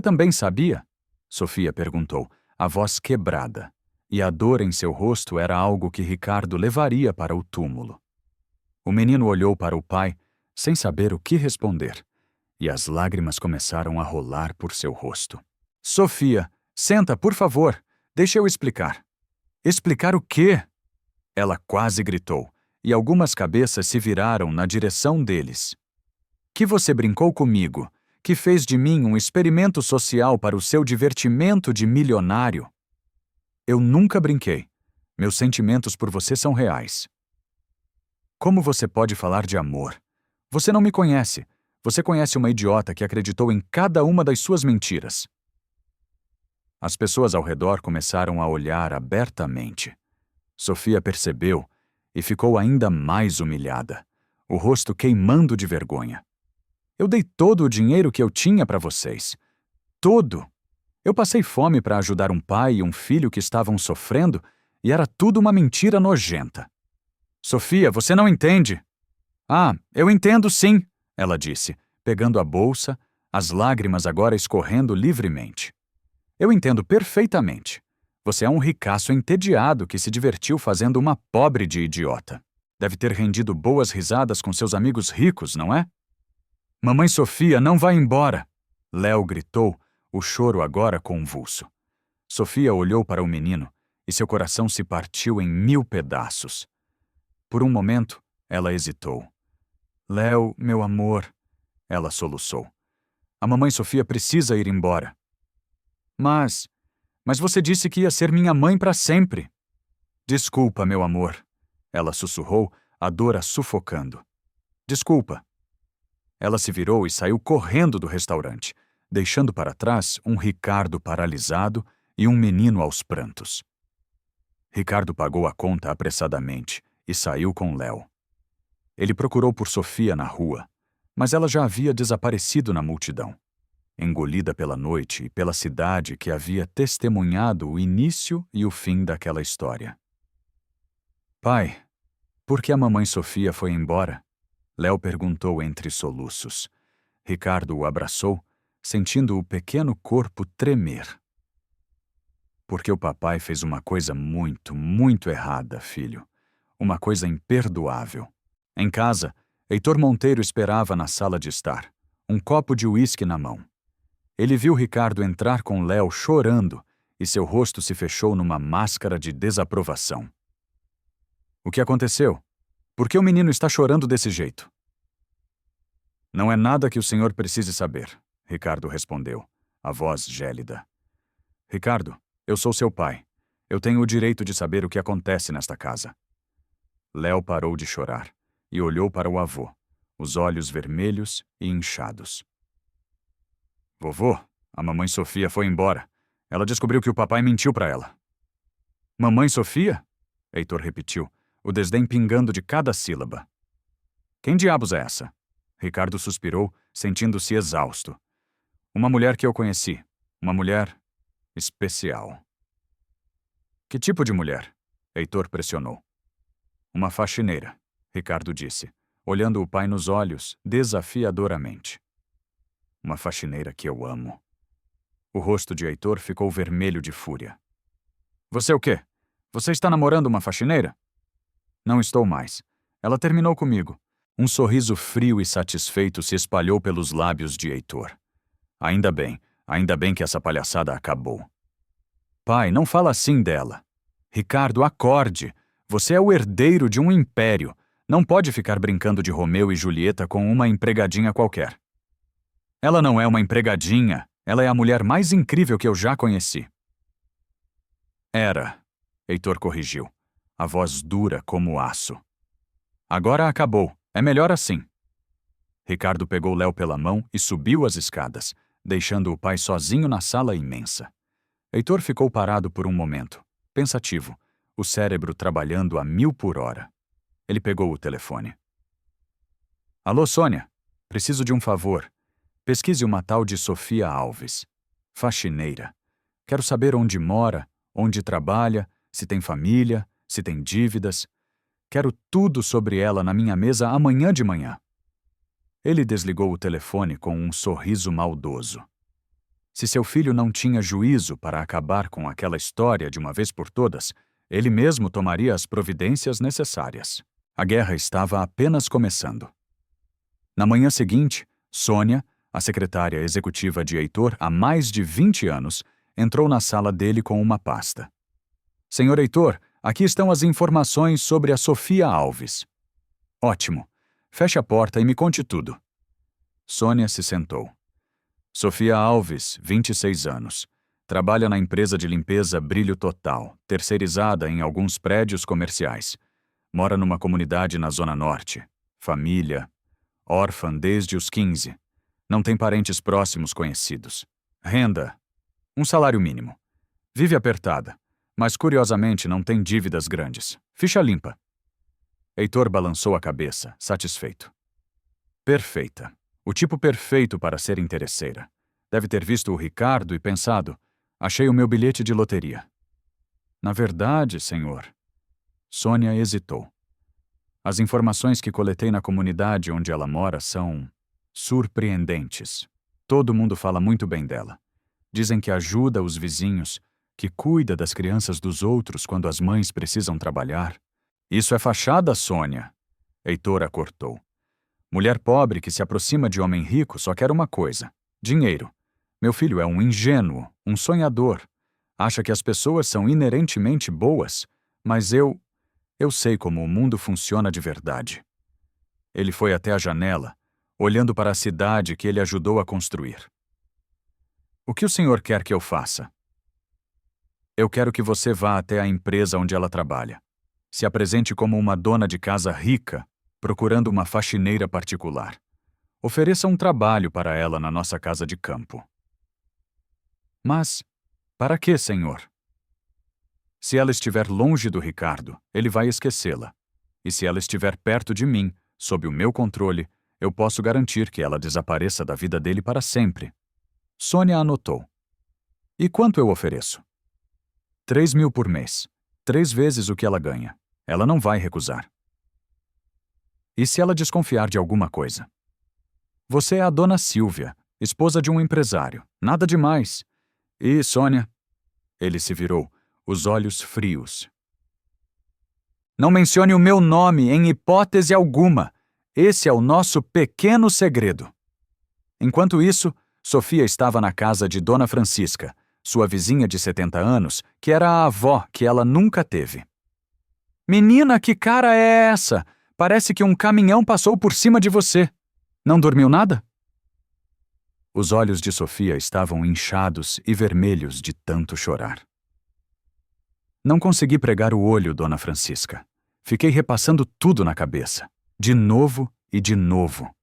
A: também sabia? Sofia perguntou, a voz quebrada, e a dor em seu rosto era algo que Ricardo levaria para o túmulo. O menino olhou para o pai, sem saber o que responder, e as lágrimas começaram a rolar por seu rosto. Sofia, senta, por favor, deixa eu explicar. Explicar o quê? Ela quase gritou, e algumas cabeças se viraram na direção deles. Que você brincou comigo, que fez de mim um experimento social para o seu divertimento de milionário. Eu nunca brinquei. Meus sentimentos por você são reais. Como você pode falar de amor? Você não me conhece. Você conhece uma idiota que acreditou em cada uma das suas mentiras. As pessoas ao redor começaram a olhar abertamente. Sofia percebeu e ficou ainda mais humilhada, o rosto queimando de vergonha. Eu dei todo o dinheiro que eu tinha para vocês. Todo! Eu passei fome para ajudar um pai e um filho que estavam sofrendo e era tudo uma mentira nojenta. Sofia, você não entende? Ah, eu entendo sim, ela disse, pegando a bolsa, as lágrimas agora escorrendo livremente. Eu entendo perfeitamente. Você é um ricaço entediado que se divertiu fazendo uma pobre de idiota. Deve ter rendido boas risadas com seus amigos ricos, não é? Mamãe Sofia, não vá embora! Léo gritou, o choro agora convulso. Sofia olhou para o menino e seu coração se partiu em 1000 pedaços. Por um momento, ela hesitou. Léo, meu amor, ela soluçou. A mamãe Sofia precisa ir embora. Mas você disse que ia ser minha mãe para sempre. Desculpa, meu amor, ela sussurrou, a dor a sufocando. Desculpa. Ela se virou e saiu correndo do restaurante, deixando para trás um Ricardo paralisado e um menino aos prantos. Ricardo pagou a conta apressadamente e saiu com Léo. Ele procurou por Sofia na rua, mas ela já havia desaparecido na multidão, engolida pela noite e pela cidade que havia testemunhado o início e o fim daquela história. Pai, por que a mamãe Sofia foi embora? Léo perguntou entre soluços. Ricardo o abraçou, sentindo o pequeno corpo tremer. Porque o papai fez uma coisa muito, muito errada, filho. Uma coisa imperdoável. Em casa, Heitor Monteiro esperava na sala de estar, um copo de uísque na mão. Ele viu Ricardo entrar com Léo chorando e seu rosto se fechou numa máscara de desaprovação. O que aconteceu? Por que o menino está chorando desse jeito? Não é nada que o senhor precise saber, Ricardo respondeu, a voz gélida. Ricardo, eu sou seu pai. Eu tenho o direito de saber o que acontece nesta casa. Léo parou de chorar e olhou para o avô, os olhos vermelhos e inchados. Vovô, a mamãe Sofia foi embora. Ela descobriu que o papai mentiu para ela. Mamãe Sofia? Heitor repetiu, o desdém pingando de cada sílaba. Quem diabos é essa? Ricardo suspirou, sentindo-se exausto. Uma mulher que eu conheci. Uma mulher especial. Que tipo de mulher? Heitor pressionou. Uma faxineira, Ricardo disse, olhando o pai nos olhos desafiadoramente. Uma faxineira que eu amo. O rosto de Heitor ficou vermelho de fúria. Você o quê? Você está namorando uma faxineira? Não estou mais. Ela terminou comigo. Um sorriso frio e satisfeito se espalhou pelos lábios de Heitor. Ainda bem que essa palhaçada acabou. Pai, não fala assim dela. Ricardo, acorde. Você é o herdeiro de um império. Não pode ficar brincando de Romeu e Julieta com uma empregadinha qualquer. Ela não é uma empregadinha. Ela é a mulher mais incrível que eu já conheci. Era, Heitor corrigiu, a voz dura como aço. Agora acabou. É melhor assim. Ricardo pegou Léo pela mão e subiu as escadas, deixando o pai sozinho na sala imensa. Heitor ficou parado por um momento, pensativo, o cérebro trabalhando a 1000 por hora. Ele pegou o telefone. Alô, Sônia. Preciso de um favor. Pesquise uma tal de Sofia Alves. Faxineira. Quero saber onde mora, onde trabalha, se tem família, se tem dívidas. Quero tudo sobre ela na minha mesa amanhã de manhã. Ele desligou o telefone com um sorriso maldoso. Se seu filho não tinha juízo para acabar com aquela história de uma vez por todas, ele mesmo tomaria as providências necessárias. A guerra estava apenas começando. Na manhã seguinte, Sônia, a secretária executiva de Heitor há mais de 20 anos, entrou na sala dele com uma pasta. Senhor Heitor, aqui estão as informações sobre a Sofia Alves. Ótimo. Feche a porta e me conte tudo. Sônia se sentou. Sofia Alves, 26 anos. Trabalha na empresa de limpeza Brilho Total, terceirizada em alguns prédios comerciais. Mora numa comunidade na Zona Norte. Família. Órfã desde os 15. Não tem parentes próximos conhecidos. Renda. Um salário mínimo. Vive apertada, mas curiosamente não tem dívidas grandes. Ficha limpa. Heitor balançou a cabeça, satisfeito. Perfeita. O tipo perfeito para ser interesseira. Deve ter visto o Ricardo e pensado, achei o meu bilhete de loteria. Na verdade, senhor. Sônia hesitou. As informações que coletei na comunidade onde ela mora são surpreendentes. Todo mundo fala muito bem dela. Dizem que ajuda os vizinhos, que cuida das crianças dos outros quando as mães precisam trabalhar. Isso é fachada, Sônia. Heitor a cortou. Mulher pobre que se aproxima de homem rico só quer uma coisa: dinheiro. Meu filho é um ingênuo, um sonhador. Acha que as pessoas são inerentemente boas, mas eu sei como o mundo funciona de verdade. Ele foi até a janela, olhando para a cidade que ele ajudou a construir. O que o senhor quer que eu faça? Eu quero que você vá até a empresa onde ela trabalha. Se apresente como uma dona de casa rica, procurando uma faxineira particular. Ofereça um trabalho para ela na nossa casa de campo. Mas, para quê, senhor? Se ela estiver longe do Ricardo, ele vai esquecê-la. E se ela estiver perto de mim, sob o meu controle, eu posso garantir que ela desapareça da vida dele para sempre. Sônia anotou. E quanto eu ofereço? 3.000 por mês. 3 vezes o que ela ganha. Ela não vai recusar. E se ela desconfiar de alguma coisa? Você é a dona Silvia, esposa de um empresário. Nada demais. E, Sônia... Ele se virou, os olhos frios. Não mencione o meu nome em hipótese alguma. Esse é o nosso pequeno segredo. Enquanto isso, Sofia estava na casa de Dona Francisca, sua vizinha de 70 anos, que era a avó que ela nunca teve. Menina, que cara é essa? Parece que um caminhão passou por cima de você. Não dormiu nada? Os olhos de Sofia estavam inchados e vermelhos de tanto chorar. Não consegui pregar o olho, Dona Francisca. Fiquei repassando tudo na cabeça, de novo e de novo.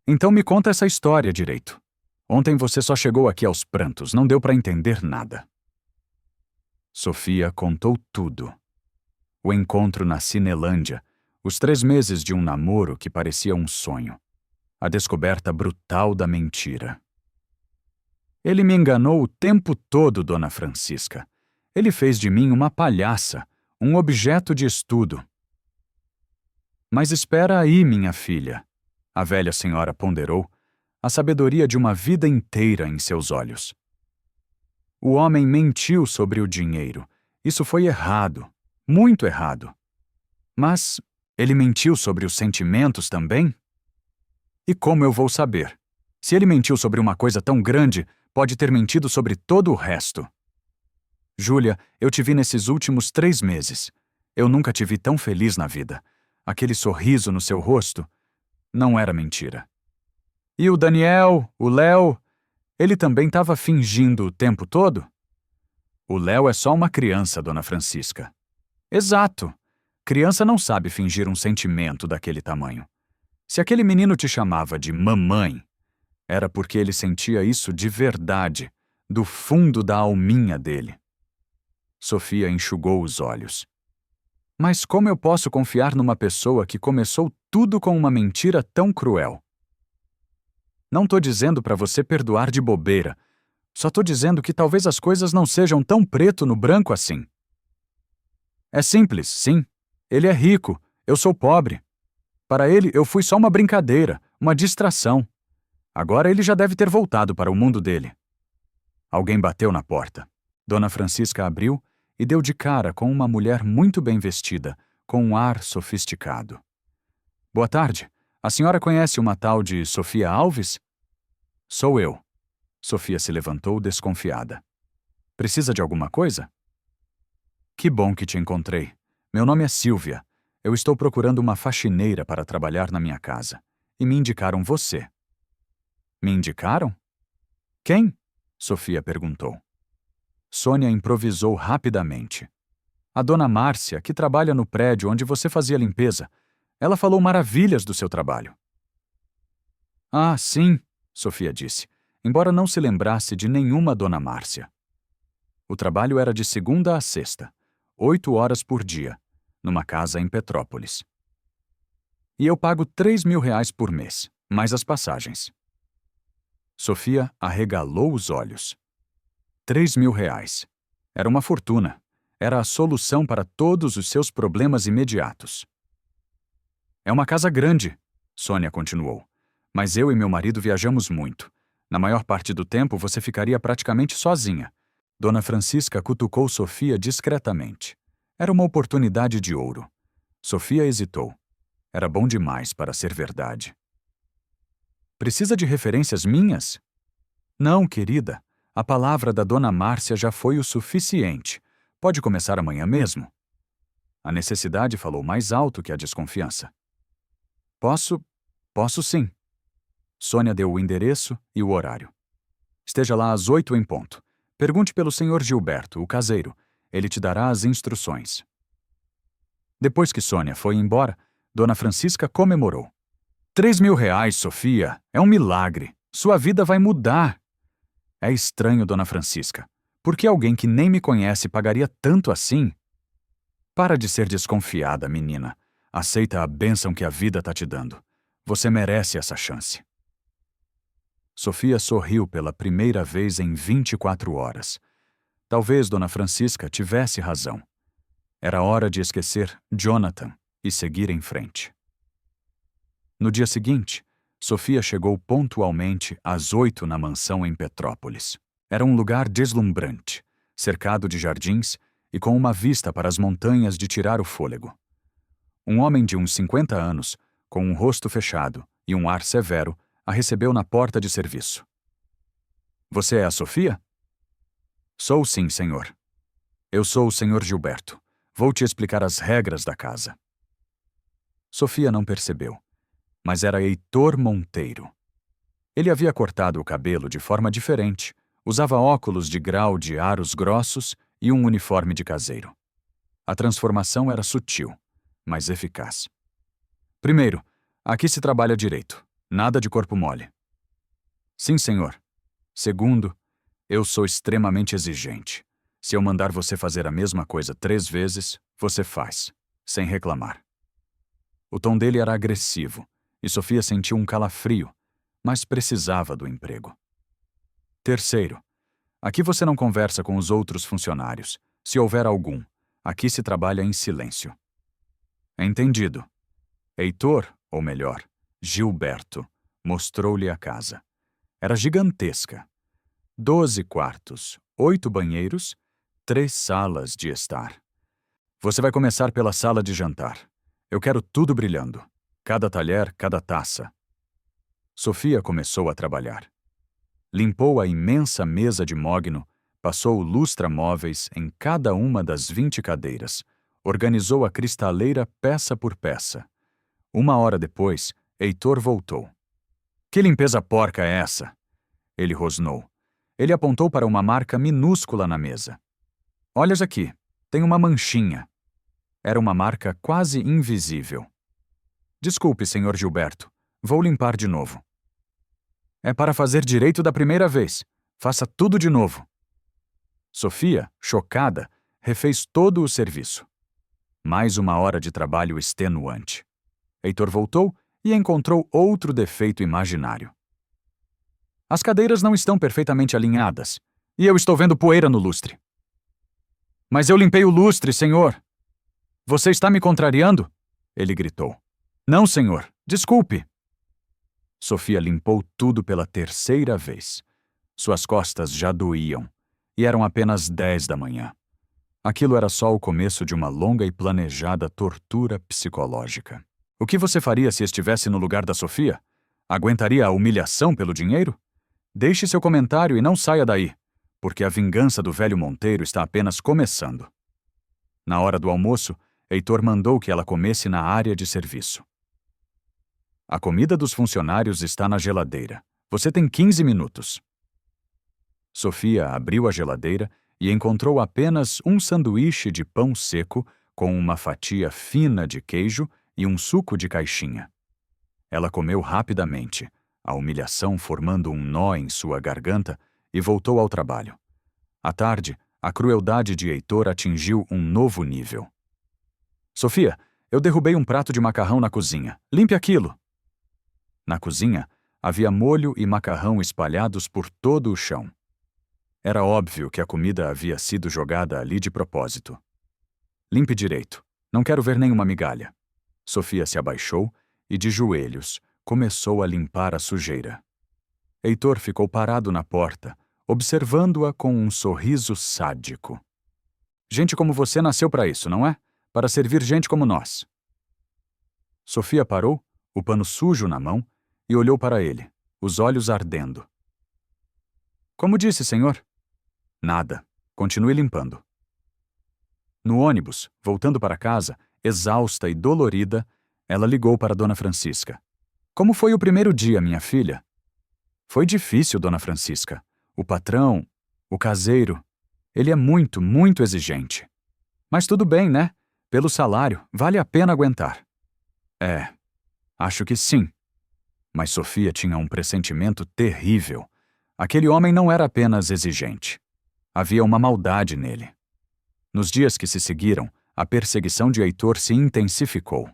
A: Então me conta essa história direito. Ontem você só chegou aqui aos prantos, não deu para entender nada. Sofia contou tudo. O encontro na Cinelândia, os 3 meses de um namoro que parecia um sonho. A descoberta brutal da mentira. Ele me enganou o tempo todo, Dona Francisca. Ele fez de mim uma palhaça, um objeto de estudo. Mas espera aí, minha filha, a velha senhora ponderou, a sabedoria de uma vida inteira em seus olhos. O homem mentiu sobre o dinheiro. Isso foi errado, muito errado. Mas ele mentiu sobre os sentimentos também? E como eu vou saber? Se ele mentiu sobre uma coisa tão grande, pode ter mentido sobre todo o resto. Júlia, eu te vi nesses últimos 3 meses. Eu nunca te vi tão feliz na vida. Aquele sorriso no seu rosto não era mentira. E o Daniel, o Léo, ele também estava fingindo o tempo todo? O Léo é só uma criança, Dona Francisca. Exato. Criança não sabe fingir um sentimento daquele tamanho. Se aquele menino te chamava de mamãe, era porque ele sentia isso de verdade, do fundo da alminha dele. Sofia enxugou os olhos. Mas como eu posso confiar numa pessoa que começou tudo com uma mentira tão cruel? Não tô dizendo para você perdoar de bobeira. Só tô dizendo que talvez as coisas não sejam tão preto no branco assim. É simples, sim. Ele é rico, eu sou pobre. Para ele, eu fui só uma brincadeira, uma distração. Agora ele já deve ter voltado para o mundo dele. Alguém bateu na porta. Dona Francisca abriu e deu de cara com uma mulher muito bem vestida, com um ar sofisticado. Boa tarde. A senhora conhece uma tal de Sofia Alves? Sou eu. Sofia se levantou desconfiada. Precisa de alguma coisa? Que bom que te encontrei. Meu nome é Silvia. Eu estou procurando uma faxineira para trabalhar na minha casa. E me indicaram você. Me indicaram? Quem? Sofia perguntou. Sônia improvisou rapidamente. A dona Márcia, que trabalha no prédio onde você fazia limpeza. Ela falou maravilhas do seu trabalho. Ah, sim, Sofia disse, embora não se lembrasse de nenhuma dona Márcia. O trabalho era de segunda a sexta, 8 horas por dia, numa casa em Petrópolis. E eu pago 3.000 reais por mês, mais as passagens. Sofia arregalou os olhos. 3.000 reais. Era uma fortuna. Era a solução para todos os seus problemas imediatos. É uma casa grande, Sônia continuou. Mas eu e meu marido viajamos muito. Na maior parte do tempo você ficaria praticamente sozinha. Dona Francisca cutucou Sofia discretamente. Era uma oportunidade de ouro. Sofia hesitou. Era bom demais para ser verdade. Precisa de referências minhas? Não, querida. A palavra da dona Márcia já foi o suficiente. Pode começar amanhã mesmo. A necessidade falou mais alto que a desconfiança. Posso sim. Sônia deu o endereço e o horário. Esteja lá às 8 em ponto. Pergunte pelo senhor Gilberto, o caseiro. Ele te dará as instruções. Depois que Sônia foi embora, Dona Francisca comemorou. 3.000 reais, Sofia. É um milagre. Sua vida vai mudar. É estranho, Dona Francisca. Por que alguém que nem me conhece pagaria tanto assim? Para de ser desconfiada, menina. Aceita a bênção que a vida tá te dando. Você merece essa chance. Sofia sorriu pela primeira vez em 24 horas. Talvez Dona Francisca tivesse razão. Era hora de esquecer Jonathan e seguir em frente. No dia seguinte, Sofia chegou pontualmente às 8 na mansão em Petrópolis. Era um lugar deslumbrante, cercado de jardins e com uma vista para as montanhas de tirar o fôlego. Um homem de uns 50 anos, com um rosto fechado e um ar severo, a recebeu na porta de serviço. Você é a Sofia? Sou sim, senhor. Eu sou o senhor Gilberto. Vou te explicar as regras da casa. Sofia não percebeu, mas era Heitor Monteiro. Ele havia cortado o cabelo de forma diferente, usava óculos de grau de aros grossos e um uniforme de caseiro. A transformação era sutil, mas eficaz. Primeiro, aqui se trabalha direito, nada de corpo mole. Sim, senhor. Segundo, eu sou extremamente exigente. Se eu mandar você fazer a mesma coisa 3 vezes, você faz, sem reclamar. O tom dele era agressivo, e Sofia sentiu um calafrio, mas precisava do emprego. Terceiro, aqui você não conversa com os outros funcionários. Se houver algum, aqui se trabalha em silêncio. Entendido. Heitor, ou melhor, Gilberto, mostrou-lhe a casa. Era gigantesca. 12 quartos, 8 banheiros, 3 salas de estar. Você vai começar pela sala de jantar. Eu quero tudo brilhando. Cada talher, cada taça. Sofia começou a trabalhar. Limpou a imensa mesa de mogno, passou lustra-móveis em cada uma das 20 cadeiras, organizou a cristaleira peça por peça. 1 hora depois, Heitor voltou. Que limpeza porca é essa? Ele rosnou. Ele apontou para uma marca minúscula na mesa. Olhas aqui, tem uma manchinha. Era uma marca quase invisível. Desculpe, senhor Gilberto, vou limpar de novo. É para fazer direito da primeira vez. Faça tudo de novo. Sofia, chocada, refez todo o serviço. Mais 1 hora de trabalho extenuante. Heitor voltou e encontrou outro defeito imaginário. As cadeiras não estão perfeitamente alinhadas, e eu estou vendo poeira no lustre. Mas eu limpei o lustre, senhor. Você está me contrariando? Ele gritou. Não, senhor. Desculpe. Sofia limpou tudo pela 3ª vez. Suas costas já doíam, e eram apenas 10 da manhã. Aquilo era só o começo de uma longa e planejada tortura psicológica. O que você faria se estivesse no lugar da Sofia? Aguentaria a humilhação pelo dinheiro? Deixe seu comentário e não saia daí, porque a vingança do velho Monteiro está apenas começando. Na hora do almoço, Heitor mandou que ela comesse na área de serviço. A comida dos funcionários está na geladeira. Você tem 15 minutos. Sofia abriu a geladeira e encontrou apenas um sanduíche de pão seco com uma fatia fina de queijo e um suco de caixinha. Ela comeu rapidamente, a humilhação formando um nó em sua garganta, e voltou ao trabalho. À tarde, a crueldade de Heitor atingiu um novo nível. Sofia, eu derrubei um prato de macarrão na cozinha. Limpe aquilo. Na cozinha, havia molho e macarrão espalhados por todo o chão. Era óbvio que a comida havia sido jogada ali de propósito. Limpe direito. Não quero ver nenhuma migalha. Sofia se abaixou e, de joelhos, começou a limpar a sujeira. Heitor ficou parado na porta, observando-a com um sorriso sádico. Gente como você nasceu para isso, não é? Para servir gente como nós. Sofia parou, o pano sujo na mão, e olhou para ele, os olhos ardendo. Como disse, senhor? Nada. Continue limpando. No ônibus, voltando para casa, exausta e dolorida, ela ligou para Dona Francisca. Como foi o primeiro dia, minha filha? Foi difícil, Dona Francisca. O patrão, o caseiro, ele é muito, muito exigente. Mas tudo bem, né? Pelo salário, vale a pena aguentar. É, acho que sim. Mas Sofia tinha um pressentimento terrível. Aquele homem não era apenas exigente. Havia uma maldade nele. Nos dias que se seguiram, a perseguição de Heitor se intensificou.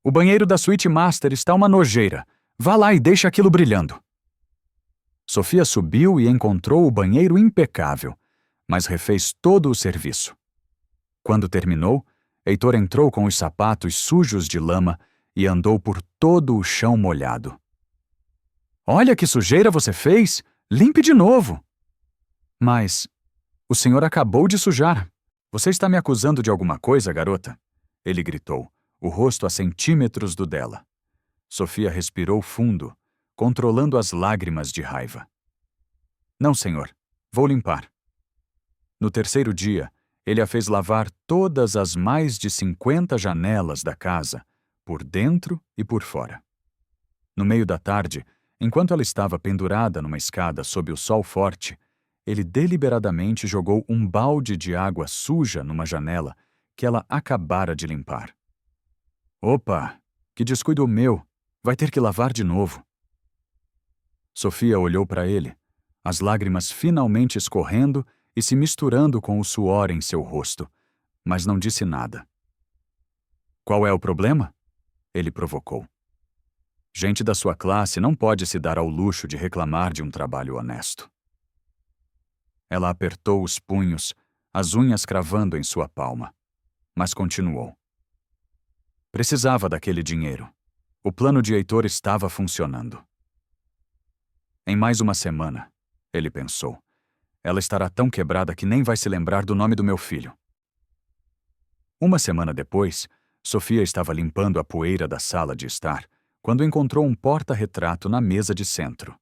A: O banheiro da suíte master está uma nojeira. Vá lá e deixe aquilo brilhando. Sofia subiu e encontrou o banheiro impecável, mas refez todo o serviço. Quando terminou, Heitor entrou com os sapatos sujos de lama e andou por todo o chão molhado. Olha que sujeira você fez! Limpe de novo! Mas o senhor acabou de sujar. Você está me acusando de alguma coisa, garota? Ele gritou, o rosto a centímetros do dela. Sofia respirou fundo, controlando as lágrimas de raiva. Não, senhor. Vou limpar. No terceiro dia, ele a fez lavar todas as mais de 50 janelas da casa, por dentro e por fora. No meio da tarde, enquanto ela estava pendurada numa escada sob o sol forte, ele deliberadamente jogou um balde de água suja numa janela que ela acabara de limpar. Opa, que descuido meu! Vai ter que lavar de novo. Sofia olhou para ele, as lágrimas finalmente escorrendo e se misturando com o suor em seu rosto, mas não disse nada. Qual é o problema? Ele provocou. Gente da sua classe não pode se dar ao luxo de reclamar de um trabalho honesto. Ela apertou os punhos, as unhas cravando em sua palma, mas continuou. Precisava daquele dinheiro. O plano de Heitor estava funcionando. Em mais uma semana, ele pensou, ela estará tão quebrada que nem vai se lembrar do nome do meu filho. Uma semana depois, Sofia estava limpando a poeira da sala de estar quando encontrou um porta-retrato na mesa de centro.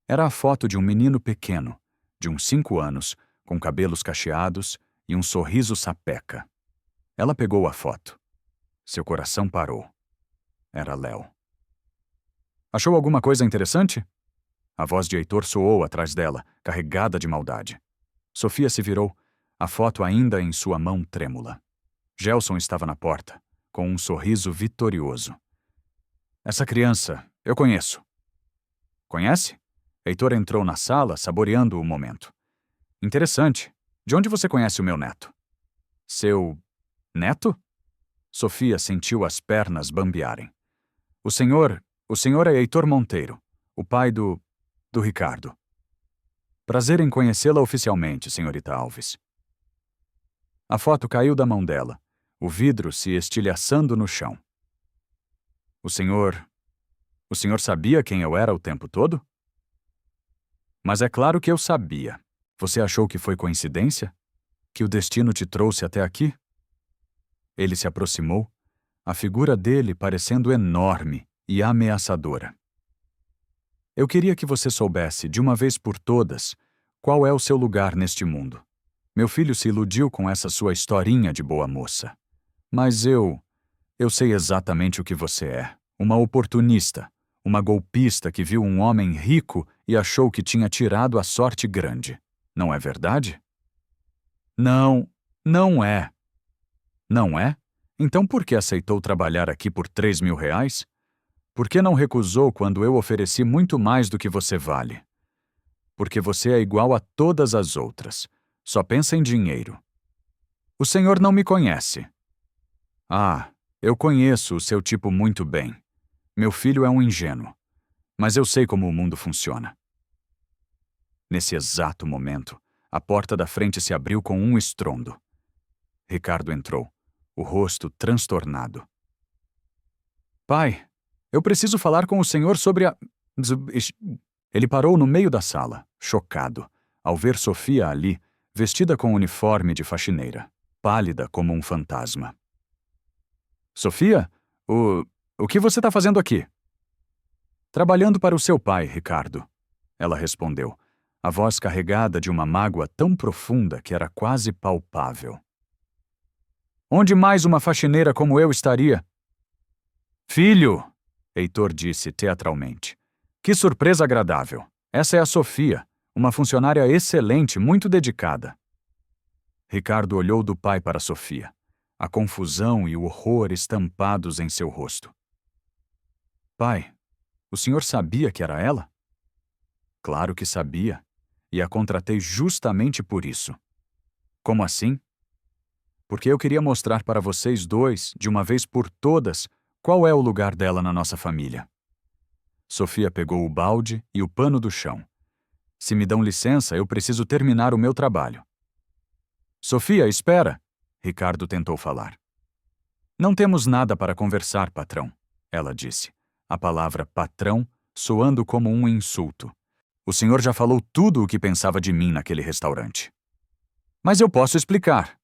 A: Era a foto de um menino pequeno, de uns 5 anos, com cabelos cacheados e um sorriso sapeca. Ela pegou a foto. Seu coração parou. Era Léo. Achou alguma coisa interessante? A voz de Heitor soou atrás dela, carregada de maldade. Sofia se virou, a foto ainda em sua mão trêmula. Gelson estava na porta, com um sorriso vitorioso. Essa criança, eu conheço. Conhece? Heitor entrou na sala, saboreando o momento. Interessante. De onde você conhece o meu neto? Seu neto? Sofia sentiu as pernas bambearem. O senhor é Heitor Monteiro, o pai do Ricardo. Prazer em conhecê-la oficialmente, senhorita Alves. A foto caiu da mão dela, o vidro se estilhaçando no chão. O senhor sabia quem eu era o tempo todo? Mas é claro que eu sabia. Você achou que foi coincidência? Que o destino te trouxe até aqui? Ele se aproximou, a figura dele parecendo enorme e ameaçadora. Eu queria que você soubesse, de uma vez por todas, qual é o seu lugar neste mundo. Meu filho se iludiu com essa sua historinha de boa moça. Mas eu sei exatamente o que você é. Uma oportunista, uma golpista que viu um homem rico e achou que tinha tirado a sorte grande. Não é verdade? Não, não é. Não é? Então por que aceitou trabalhar aqui por R$3.000? Por que não recusou quando eu ofereci muito mais do que você vale? Porque você é igual a todas as outras. Só pensa em dinheiro. O senhor não me conhece. Ah, eu conheço o seu tipo muito bem. Meu filho é um ingênuo. Mas eu sei como o mundo funciona. Nesse exato momento, a porta da frente se abriu com um estrondo. Ricardo entrou, o rosto transtornado. Pai, eu preciso falar com o senhor sobre a... Ele parou no meio da sala, chocado, ao ver Sofia ali, vestida com uniforme de faxineira, pálida como um fantasma. Sofia, o que você está fazendo aqui? Trabalhando para o seu pai, Ricardo. Ela respondeu, a voz carregada de uma mágoa tão profunda que era quase palpável. Onde mais uma faxineira como eu estaria? Filho! Heitor disse teatralmente. Que surpresa agradável. Essa é a Sofia, uma funcionária excelente, muito dedicada. Ricardo olhou do pai para Sofia, a confusão e o horror estampados em seu rosto. Pai, o senhor sabia que era ela? Claro que sabia, e a contratei justamente por isso. Como assim? Porque eu queria mostrar para vocês dois, de uma vez por todas, qual é o lugar dela na nossa família. Sofia pegou o balde e o pano do chão. Se me dão licença, eu preciso terminar o meu trabalho. Sofia, espera! Ricardo tentou falar. Não temos nada para conversar, patrão, ela disse, a palavra patrão soando como um insulto. O senhor já falou tudo o que pensava de mim naquele restaurante. Mas eu posso explicar.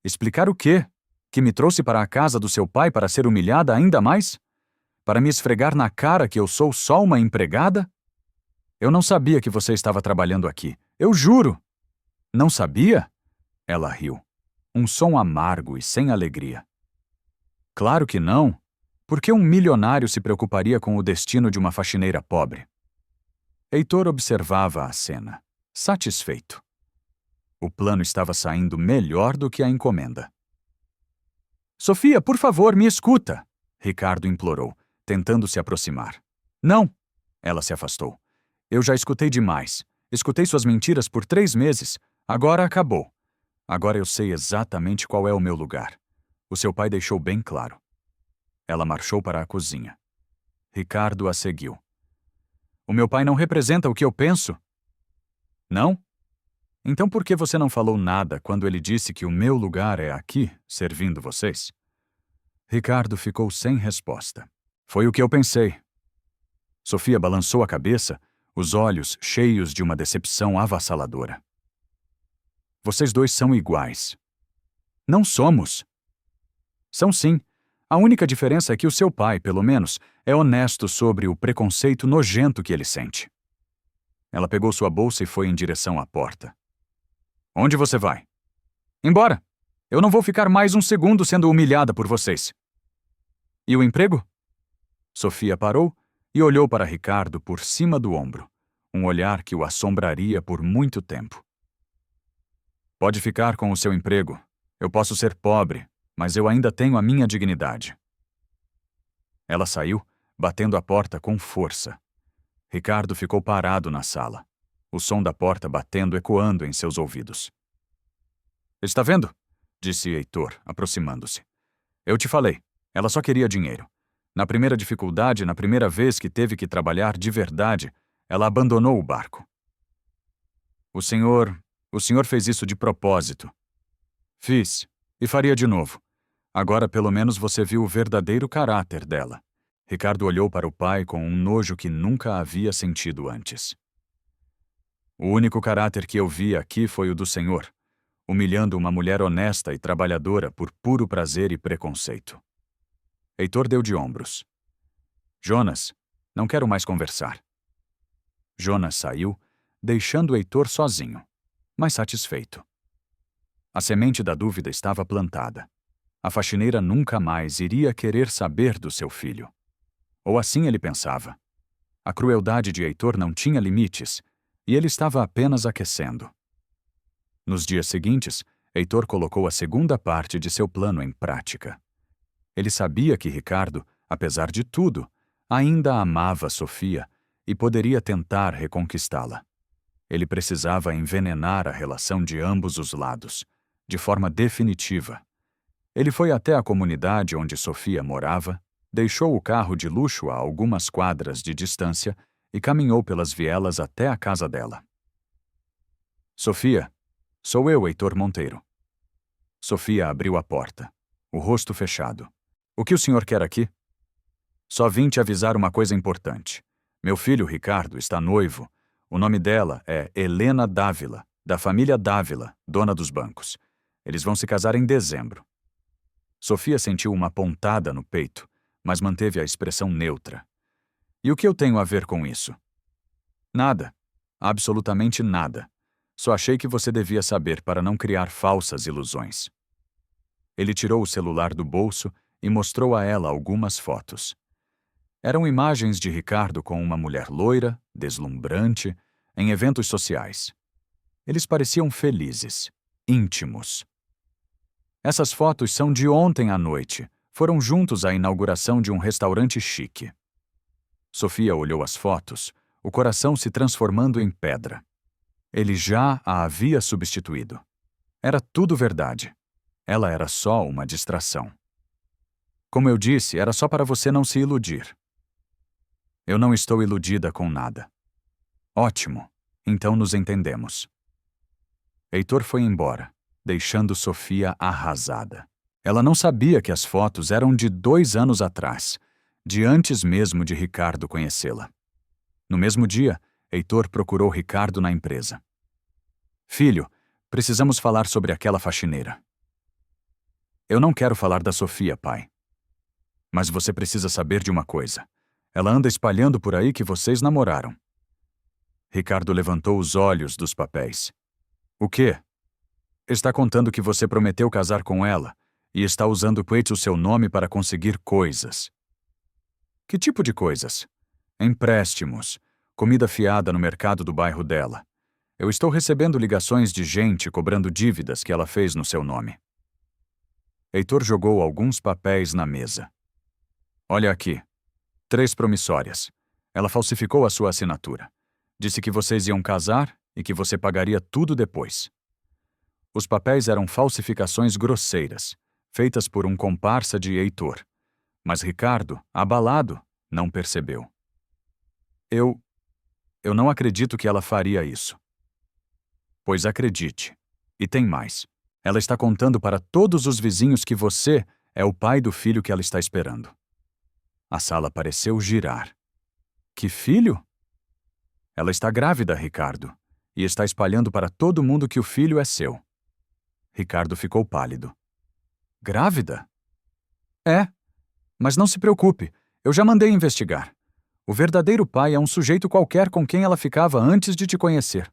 A: Explicar o quê? Que me trouxe para a casa do seu pai para ser humilhada ainda mais? Para me esfregar na cara que eu sou só uma empregada? Eu não sabia que você estava trabalhando aqui. Eu juro! Não sabia? Ela riu. Um som amargo e sem alegria. Claro que não. Por que um milionário se preocuparia com o destino de uma faxineira pobre? Heitor observava a cena, satisfeito. O plano estava saindo melhor do que a encomenda. Sofia, por favor, me escuta! Ricardo implorou, tentando se aproximar. Não! Ela se afastou. Eu já escutei demais. Escutei suas mentiras por 3 meses. Agora acabou. Agora eu sei exatamente qual é o meu lugar. O seu pai deixou bem claro. Ela marchou para a cozinha. Ricardo a seguiu. O meu pai não representa o que eu penso? Não? Então por que você não falou nada quando ele disse que o meu lugar é aqui, servindo vocês? Ricardo ficou sem resposta. Foi o que eu pensei. Sofia balançou a cabeça, os olhos cheios de uma decepção avassaladora. Vocês dois são iguais. Não somos. São sim. A única diferença é que o seu pai, pelo menos, é honesto sobre o preconceito nojento que ele sente. Ela pegou sua bolsa e foi em direção à porta. Onde você vai? Embora. Eu não vou ficar mais um segundo sendo humilhada por vocês. E o emprego? Sofia parou e olhou para Ricardo por cima do ombro, um olhar que o assombraria por muito tempo. Pode ficar com o seu emprego. Eu posso ser pobre, mas eu ainda tenho a minha dignidade. Ela saiu, batendo a porta com força. Ricardo ficou parado na sala, o som da porta batendo ecoando em seus ouvidos. Está vendo? Disse Heitor, aproximando-se. Eu te falei, ela só queria dinheiro. Na primeira dificuldade, na primeira vez que teve que trabalhar de verdade, ela abandonou o barco. O senhor fez isso de propósito. Fiz, e faria de novo. Agora pelo menos você viu o verdadeiro caráter dela. Ricardo olhou para o pai com um nojo que nunca havia sentido antes. O único caráter que eu vi aqui foi o do senhor, humilhando uma mulher honesta e trabalhadora por puro prazer e preconceito. Heitor deu de ombros. Jonas, não quero mais conversar. Jonas saiu, deixando Heitor sozinho, mas satisfeito. A semente da dúvida estava plantada. A faxineira nunca mais iria querer saber do seu filho. Ou assim ele pensava. A crueldade de Heitor não tinha limites, e ele estava apenas aquecendo. Nos dias seguintes, Heitor colocou a segunda parte de seu plano em prática. Ele sabia que Ricardo, apesar de tudo, ainda amava Sofia e poderia tentar reconquistá-la. Ele precisava envenenar a relação de ambos os lados, de forma definitiva. Ele foi até a comunidade onde Sofia morava, deixou o carro de luxo a algumas quadras de distância e caminhou pelas vielas até a casa dela. Sofia, sou eu, Heitor Monteiro. Sofia abriu a porta, o rosto fechado. O que o senhor quer aqui? Só vim te avisar uma coisa importante. Meu filho, Ricardo, está noivo. O nome dela é Helena Dávila, da família Dávila, dona dos bancos. Eles vão se casar em dezembro. Sofia sentiu uma pontada no peito, mas manteve a expressão neutra. E o que eu tenho a ver com isso? Nada. Absolutamente nada. Só achei que você devia saber para não criar falsas ilusões. Ele tirou o celular do bolso e mostrou a ela algumas fotos. Eram imagens de Ricardo com uma mulher loira, deslumbrante, em eventos sociais. Eles pareciam felizes, íntimos. Essas fotos são de ontem à noite. Foram juntos à inauguração de um restaurante chique. Sofia olhou as fotos, o coração se transformando em pedra. Ele já a havia substituído. Era tudo verdade. Ela era só uma distração. Como eu disse, era só para você não se iludir. Eu não estou iludida com nada. Ótimo, então nos entendemos. Heitor foi embora, deixando Sofia arrasada. Ela não sabia que as fotos eram de 2 anos atrás, de antes mesmo de Ricardo conhecê-la. No mesmo dia, Heitor procurou Ricardo na empresa. Filho, precisamos falar sobre aquela faxineira. Eu não quero falar da Sofia, pai. Mas você precisa saber de uma coisa. Ela anda espalhando por aí que vocês namoraram. Ricardo levantou os olhos dos papéis. O quê? Está contando que você prometeu casar com ela e está usando o seu nome para conseguir coisas. Que tipo de coisas? Empréstimos, comida fiada no mercado do bairro dela. Eu estou recebendo ligações de gente cobrando dívidas que ela fez no seu nome. Heitor jogou alguns papéis na mesa. Olha aqui. 3 promissórias. Ela falsificou a sua assinatura. Disse que vocês iam casar e que você pagaria tudo depois. Os papéis eram falsificações grosseiras, feitas por um comparsa de Heitor. Mas Ricardo, abalado, não percebeu. Eu não acredito que ela faria isso. Pois acredite. E tem mais. Ela está contando para todos os vizinhos que você é o pai do filho que ela está esperando. A sala pareceu girar. Que filho? Ela está grávida, Ricardo, e está espalhando para todo mundo que o filho é seu. Ricardo ficou pálido. Grávida? É, mas não se preocupe, eu já mandei investigar. O verdadeiro pai é um sujeito qualquer com quem ela ficava antes de te conhecer.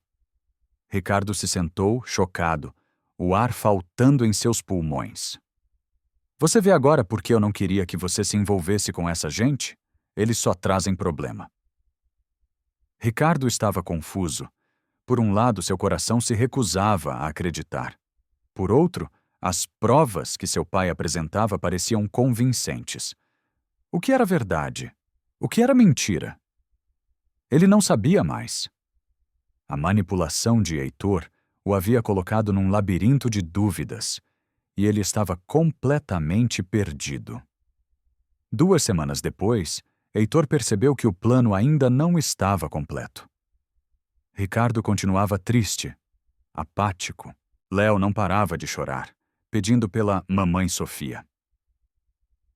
A: Ricardo se sentou, chocado, o ar faltando em seus pulmões. Você vê agora por que eu não queria que você se envolvesse com essa gente? Eles só trazem problema. Ricardo estava confuso. Por um lado, seu coração se recusava a acreditar. Por outro, as provas que seu pai apresentava pareciam convincentes. O que era verdade? O que era mentira? Ele não sabia mais. A manipulação de Heitor o havia colocado num labirinto de dúvidas, e ele estava completamente perdido. 2 semanas depois, Heitor percebeu que o plano ainda não estava completo. Ricardo continuava triste, apático. Léo não parava de chorar, pedindo pela mamãe Sofia.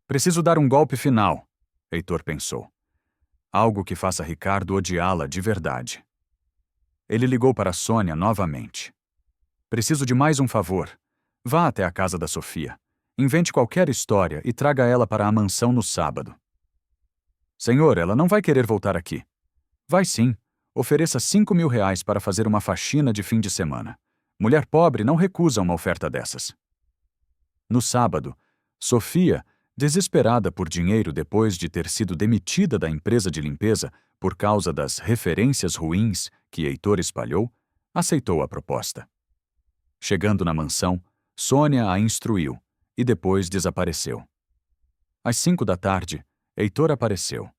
A: Preciso dar um golpe final, Heitor pensou. Algo que faça Ricardo odiá-la de verdade. Ele ligou para Sônia novamente. Preciso de mais um favor. Vá até a casa da Sofia. Invente qualquer história e traga ela para a mansão no sábado. Senhor, ela não vai querer voltar aqui. Vai sim. Ofereça R$ 5.000 para fazer uma faxina de fim de semana. Mulher pobre não recusa uma oferta dessas. No sábado, Sofia, desesperada por dinheiro depois de ter sido demitida da empresa de limpeza por causa das referências ruins que Heitor espalhou, aceitou a proposta. Chegando na mansão, Sônia a instruiu e depois desapareceu. Às 5 da tarde, Heitor apareceu.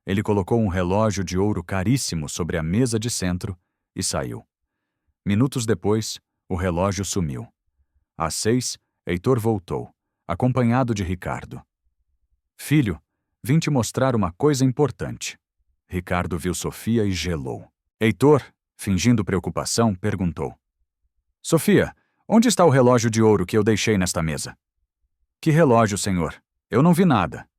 A: Ele colocou um relógio de ouro caríssimo sobre a mesa de centro e saiu. Minutos depois, o relógio sumiu. Às 6, Heitor voltou, acompanhado de Ricardo. Filho, vim te mostrar uma coisa importante. Ricardo viu Sofia e gelou. Heitor, fingindo preocupação, perguntou. Sofia, onde está o relógio de ouro que eu deixei nesta mesa? Que relógio, senhor? Eu não vi nada.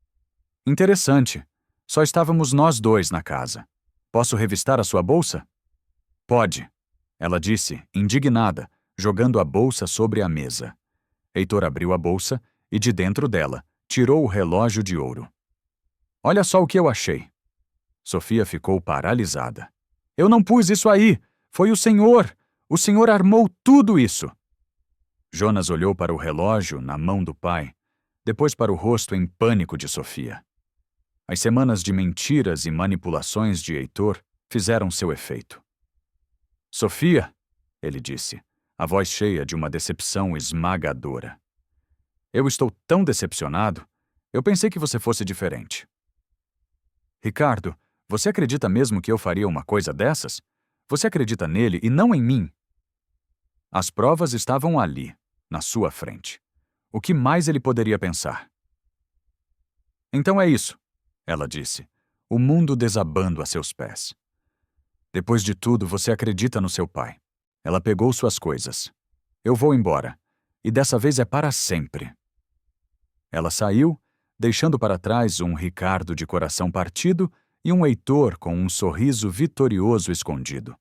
A: Interessante. Só estávamos nós 2 na casa. Posso revistar a sua bolsa? Pode. Ela disse, indignada, jogando a bolsa sobre a mesa. Heitor abriu a bolsa e, de dentro dela, tirou o relógio de ouro. Olha só o que eu achei. Sofia ficou paralisada. Eu não pus isso aí! Foi o senhor! O senhor armou tudo isso! Jonas olhou para o relógio na mão do pai, depois para o rosto em pânico de Sofia. As semanas de mentiras e manipulações de Heitor fizeram seu efeito. Sofia, ele disse, a voz cheia de uma decepção esmagadora. Eu estou tão decepcionado. Eu pensei que você fosse diferente. Ricardo, Você acredita mesmo que eu faria uma coisa dessas? Você acredita nele e não em mim? As provas estavam ali, na sua frente. O que mais ele poderia pensar? Então é isso, ela disse, o mundo desabando a seus pés. Depois de tudo, você acredita no seu pai. Ela pegou suas coisas. Eu vou embora. E dessa vez é para sempre. Ela saiu, deixando para trás um Ricardo de coração partido e um Heitor com um sorriso vitorioso escondido.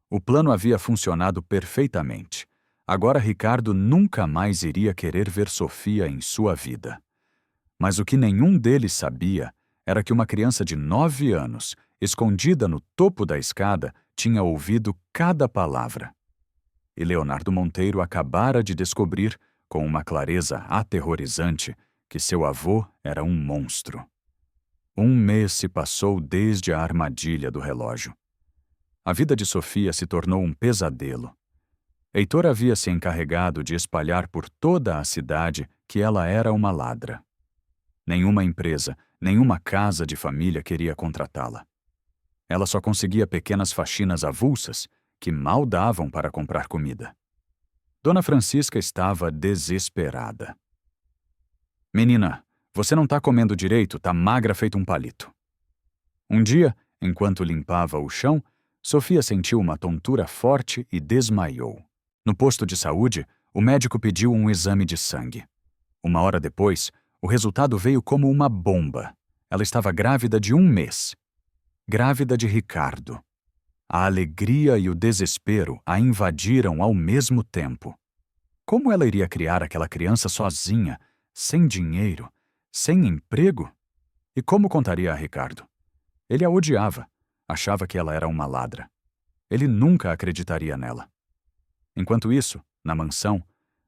A: O plano havia funcionado perfeitamente. Agora Ricardo nunca mais iria querer ver Sofia em sua vida. Mas o que nenhum deles sabia era que uma criança de 9 anos, escondida no topo da escada, tinha ouvido cada palavra. E Leonardo Monteiro acabara de descobrir, com uma clareza aterrorizante, que seu avô era um monstro. 1 mês se passou desde a armadilha do relógio. A vida de Sofia se tornou um pesadelo. Heitor havia se encarregado de espalhar por toda a cidade que ela era uma ladra. Nenhuma empresa, nenhuma casa de família queria contratá-la. Ela só conseguia pequenas faxinas avulsas que mal davam para comprar comida. Dona Francisca estava desesperada. Menina, você não tá comendo direito, tá magra feito um palito. Um dia, enquanto limpava o chão, Sofia sentiu uma tontura forte e desmaiou. No posto de saúde, o médico pediu um exame de sangue. 1 hora depois, o resultado veio como uma bomba. Ela estava grávida de 1 mês. Grávida de Ricardo. A alegria e o desespero a invadiram ao mesmo tempo. Como ela iria criar aquela criança sozinha, sem dinheiro, sem emprego? E como contaria a Ricardo? Ele a odiava. Achava que ela era uma ladra. Ele nunca acreditaria nela. Enquanto isso, na mansão,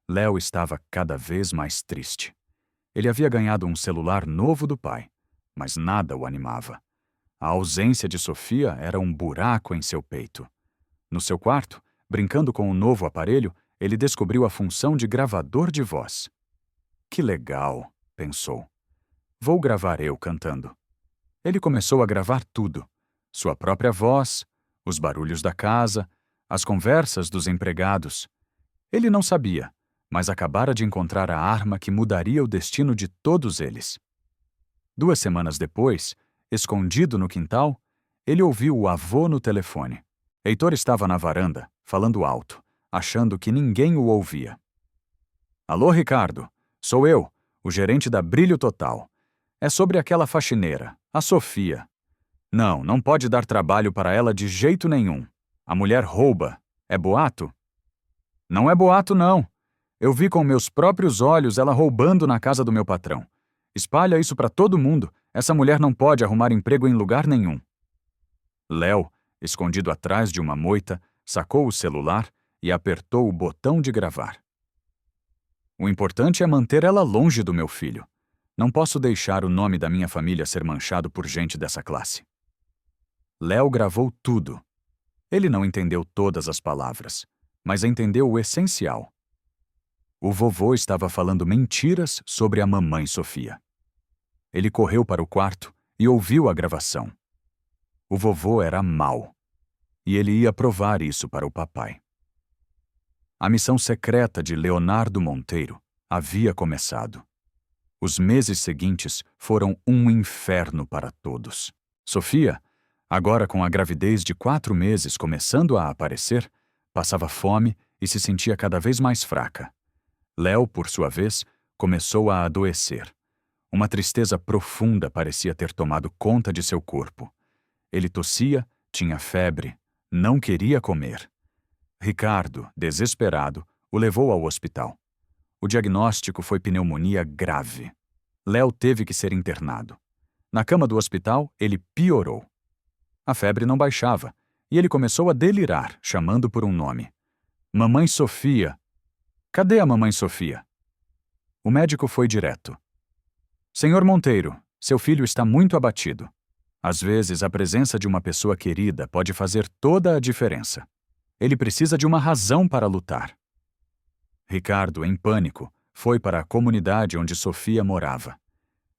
A: Léo estava cada vez mais triste. Ele havia ganhado um celular novo do pai, mas nada o animava. A ausência de Sofia era um buraco em seu peito. No seu quarto, brincando com o novo aparelho, ele descobriu a função de gravador de voz. Que legal, pensou. Vou gravar eu cantando. Ele começou a gravar tudo. Sua própria voz, os barulhos da casa, as conversas dos empregados. Ele não sabia, mas acabara de encontrar a arma que mudaria o destino de todos eles. 2 semanas depois, escondido no quintal, ele ouviu o avô no telefone. Heitor estava na varanda, falando alto, achando que ninguém o ouvia. Alô, Ricardo, sou eu, o gerente da Brilho Total. É sobre aquela faxineira, a Sofia. Não pode dar trabalho para ela de jeito nenhum. A mulher rouba. É boato? Não é boato, não. Eu vi com meus próprios olhos ela roubando na casa do meu patrão. Espalha isso para todo mundo. Essa mulher não pode arrumar emprego em lugar nenhum. Léo, escondido atrás de uma moita, sacou o celular e apertou o botão de gravar. O importante é manter ela longe do meu filho. Não posso deixar o nome da minha família ser manchado por gente dessa classe. Léo gravou tudo. Ele não entendeu todas as palavras, mas entendeu o essencial. O vovô estava falando mentiras sobre a mamãe Sofia. Ele correu para o quarto e ouviu a gravação. O vovô era mau, e ele ia provar isso para o papai. A missão secreta de Leonardo Monteiro havia começado. Os meses seguintes foram um inferno para todos. Sofia, agora com a gravidez de 4 meses começando a aparecer, passava fome e se sentia cada vez mais fraca. Léo, por sua vez, começou a adoecer. Uma tristeza profunda parecia ter tomado conta de seu corpo. Ele tossia, tinha febre, não queria comer. Ricardo, desesperado, o levou ao hospital. O diagnóstico foi pneumonia grave. Léo teve que ser internado. Na cama do hospital, ele piorou. A febre não baixava, e ele começou a delirar, chamando por um nome. Mamãe Sofia. Cadê a mamãe Sofia? O médico foi direto. Senhor Monteiro, seu filho está muito abatido. Às vezes, a presença de uma pessoa querida pode fazer toda a diferença. Ele precisa de uma razão para lutar. Ricardo, em pânico, foi para a comunidade onde Sofia morava.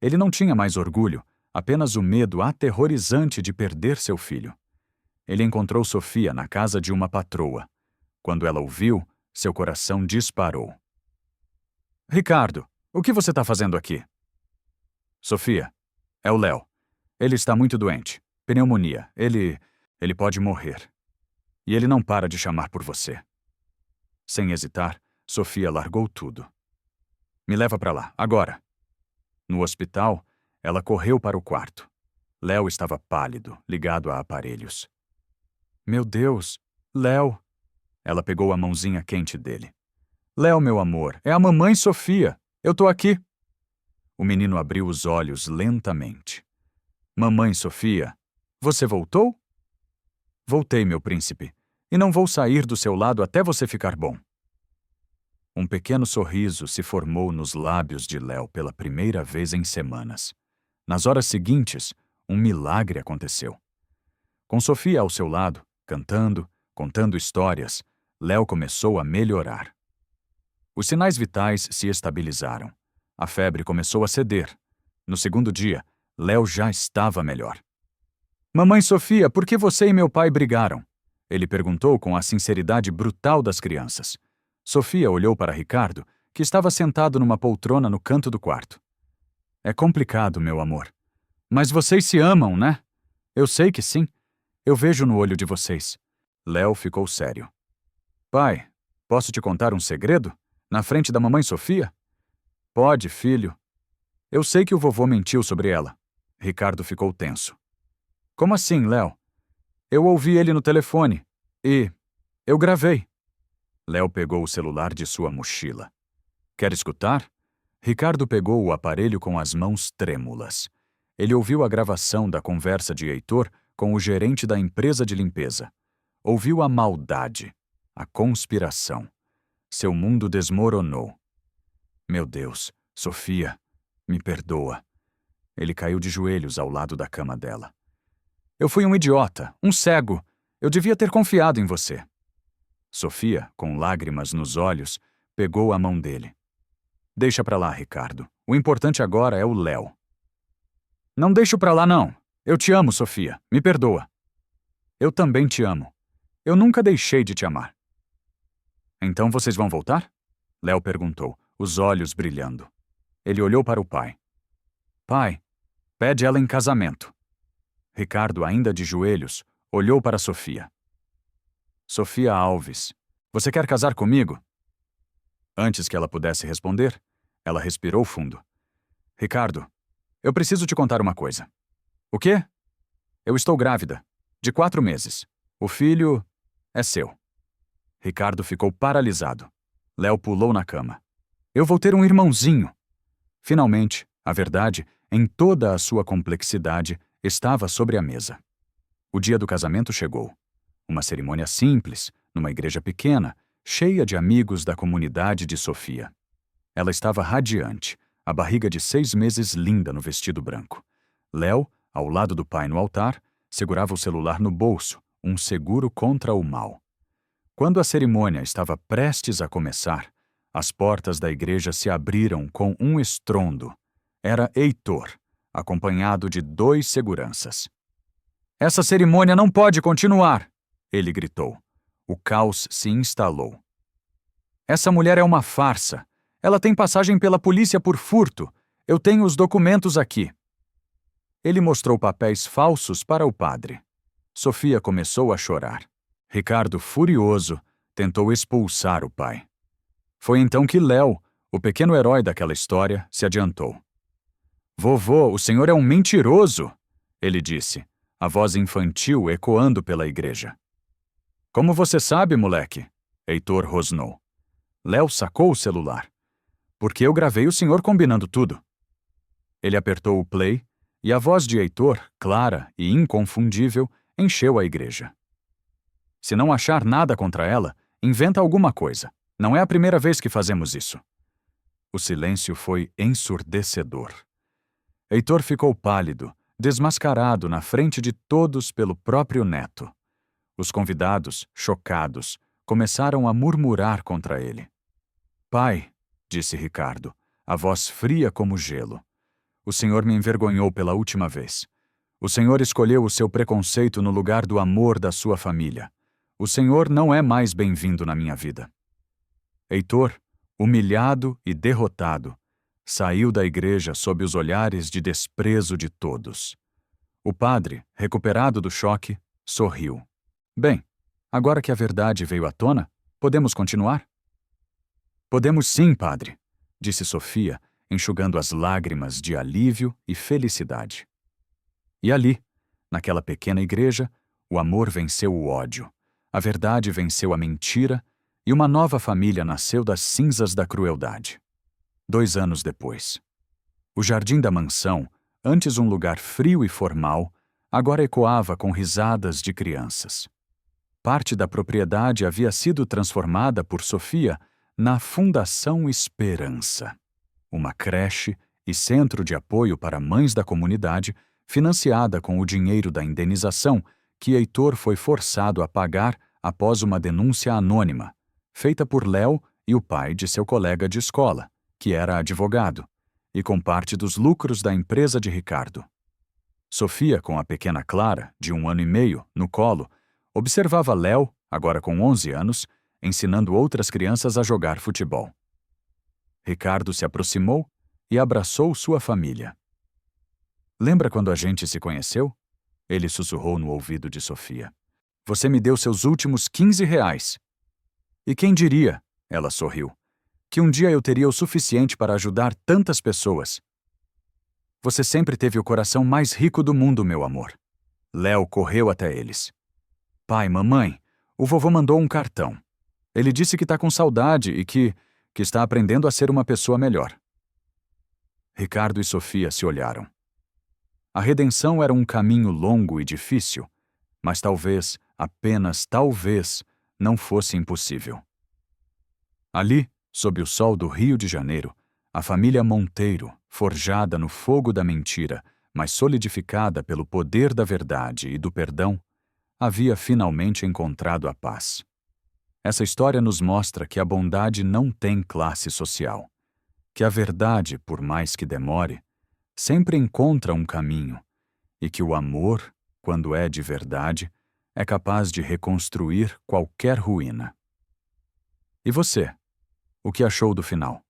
A: Ele não tinha mais orgulho, apenas o medo aterrorizante de perder seu filho. Ele encontrou Sofia na casa de uma patroa. Quando ela o viu, seu coração disparou. Ricardo, o que você está fazendo aqui? Sofia, é o Léo. Ele está muito doente. Pneumonia. Ele pode morrer. E ele não para de chamar por você. Sem hesitar, Sofia largou tudo. Me leva para lá, agora. No hospital, ela correu para o quarto. Léo estava pálido, ligado a aparelhos. Meu Deus, Léo! Ela pegou a mãozinha quente dele. Léo, meu amor, é a mamãe Sofia. Eu tô aqui. O menino abriu os olhos lentamente. Mamãe Sofia, você voltou? Voltei, meu príncipe, e não vou sair do seu lado até você ficar bom. Um pequeno sorriso se formou nos lábios de Léo pela primeira vez em semanas. Nas horas seguintes, um milagre aconteceu. Com Sofia ao seu lado, cantando, contando histórias, Léo começou a melhorar. Os sinais vitais se estabilizaram. A febre começou a ceder. No segundo dia, Léo já estava melhor. Mamãe Sofia, por que você e meu pai brigaram? Ele perguntou com a sinceridade brutal das crianças. Sofia olhou para Ricardo, que estava sentado numa poltrona no canto do quarto. É complicado, meu amor. Mas vocês se amam, né? Eu sei que sim. Eu vejo no olho de vocês. Léo ficou sério. Pai, posso te contar um segredo? Na frente da mamãe Sofia? Pode, filho. Eu sei que o vovô mentiu sobre ela. Ricardo ficou tenso. Como assim, Léo? Eu ouvi ele no telefone. E eu gravei. Léo pegou o celular de sua mochila. Quer escutar? Ricardo pegou o aparelho com as mãos trêmulas. Ele ouviu a gravação da conversa de Heitor com o gerente da empresa de limpeza. Ouviu a maldade, a conspiração. Seu mundo desmoronou. Meu Deus, Sofia, me perdoa. Ele caiu de joelhos ao lado da cama dela. Eu fui um idiota, um cego. Eu devia ter confiado em você. Sofia, com lágrimas nos olhos, pegou a mão dele. Deixa pra lá, Ricardo. O importante agora é o Léo. Não deixo pra lá, não. Eu te amo, Sofia. Me perdoa. Eu também te amo. Eu nunca deixei de te amar. Então vocês vão voltar? Léo perguntou, os olhos brilhando. Ele olhou para o pai. Pai, pede ela em casamento. Ricardo, ainda de joelhos, olhou para Sofia. Sofia Alves, você quer casar comigo? Antes que ela pudesse responder, ela respirou fundo. Ricardo, eu preciso te contar uma coisa. O quê? Eu estou grávida, de 4 meses. O filho é seu. Ricardo ficou paralisado. Léo pulou na cama. Eu vou ter um irmãozinho. Finalmente, a verdade, em toda a sua complexidade, estava sobre a mesa. O dia do casamento chegou. Uma cerimônia simples, numa igreja pequena, cheia de amigos da comunidade de Sofia. Ela estava radiante, a barriga de 6 meses linda no vestido branco. Léo, ao lado do pai no altar, segurava o celular no bolso, um seguro contra o mal. Quando a cerimônia estava prestes a começar, as portas da igreja se abriram com um estrondo. Era Heitor, acompanhado de 2 seguranças. Essa cerimônia não pode continuar! Ele gritou. O caos se instalou. Essa mulher é uma farsa. Ela tem passagem pela polícia por furto. Eu tenho os documentos aqui. Ele mostrou papéis falsos para o padre. Sofia começou a chorar. Ricardo, furioso, tentou expulsar o pai. Foi então que Léo, o pequeno herói daquela história, se adiantou. Vovô, o senhor é um mentiroso! Ele disse, a voz infantil ecoando pela igreja. Como você sabe, moleque? Heitor rosnou. Léo sacou o celular. Porque eu gravei o senhor combinando tudo. Ele apertou o play e a voz de Heitor, clara e inconfundível, encheu a igreja. Se não achar nada contra ela, inventa alguma coisa. Não é a primeira vez que fazemos isso. O silêncio foi ensurdecedor. Heitor ficou pálido, desmascarado na frente de todos pelo próprio neto. Os convidados, chocados, começaram a murmurar contra ele. Pai, disse Ricardo, a voz fria como gelo, O Senhor me envergonhou pela última vez. O Senhor escolheu o seu preconceito no lugar do amor da sua família. O Senhor não é mais bem-vindo na minha vida. Heitor, humilhado e derrotado, saiu da igreja sob os olhares de desprezo de todos. O padre, recuperado do choque, sorriu. Bem, agora que a verdade veio à tona, podemos continuar? Podemos sim, padre, disse Sofia, enxugando as lágrimas de alívio e felicidade. E ali, naquela pequena igreja, o amor venceu o ódio, a verdade venceu a mentira e uma nova família nasceu das cinzas da crueldade. 2 anos depois. O jardim da mansão, antes um lugar frio e formal, agora ecoava com risadas de crianças. Parte da propriedade havia sido transformada por Sofia na Fundação Esperança, uma creche e centro de apoio para mães da comunidade, financiada com o dinheiro da indenização que Heitor foi forçado a pagar após uma denúncia anônima, feita por Léo e o pai de seu colega de escola, que era advogado, e com parte dos lucros da empresa de Ricardo. Sofia, com a pequena Clara, de 1 ano e meio, no colo, observava Léo, agora com 11 anos, ensinando outras crianças a jogar futebol. Ricardo se aproximou e abraçou sua família. Lembra quando a gente se conheceu? Ele sussurrou no ouvido de Sofia. Você me deu seus últimos 15 reais. E quem diria, ela sorriu, que um dia eu teria o suficiente para ajudar tantas pessoas. Você sempre teve o coração mais rico do mundo, meu amor. Léo correu até eles. Pai, mamãe, o vovô mandou um cartão. Ele disse que está com saudade e que está aprendendo a ser uma pessoa melhor. Ricardo e Sofia se olharam. A redenção era um caminho longo e difícil, mas talvez, apenas talvez, não fosse impossível. Ali, sob o sol do Rio de Janeiro, a família Monteiro, forjada no fogo da mentira, mas solidificada pelo poder da verdade e do perdão, havia finalmente encontrado a paz. Essa história nos mostra que a bondade não tem classe social, que a verdade, por mais que demore, sempre encontra um caminho, e que o amor, quando é de verdade, é capaz de reconstruir qualquer ruína. E você? O que achou do final?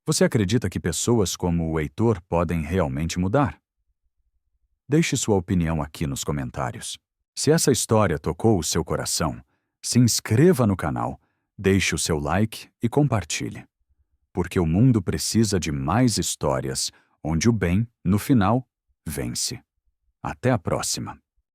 A: Você acredita que pessoas como o Heitor podem realmente mudar? Deixe sua opinião aqui nos comentários. Se essa história tocou o seu coração, se inscreva no canal, deixe o seu like e compartilhe. Porque o mundo precisa de mais histórias onde o bem, no final, vence. Até a próxima!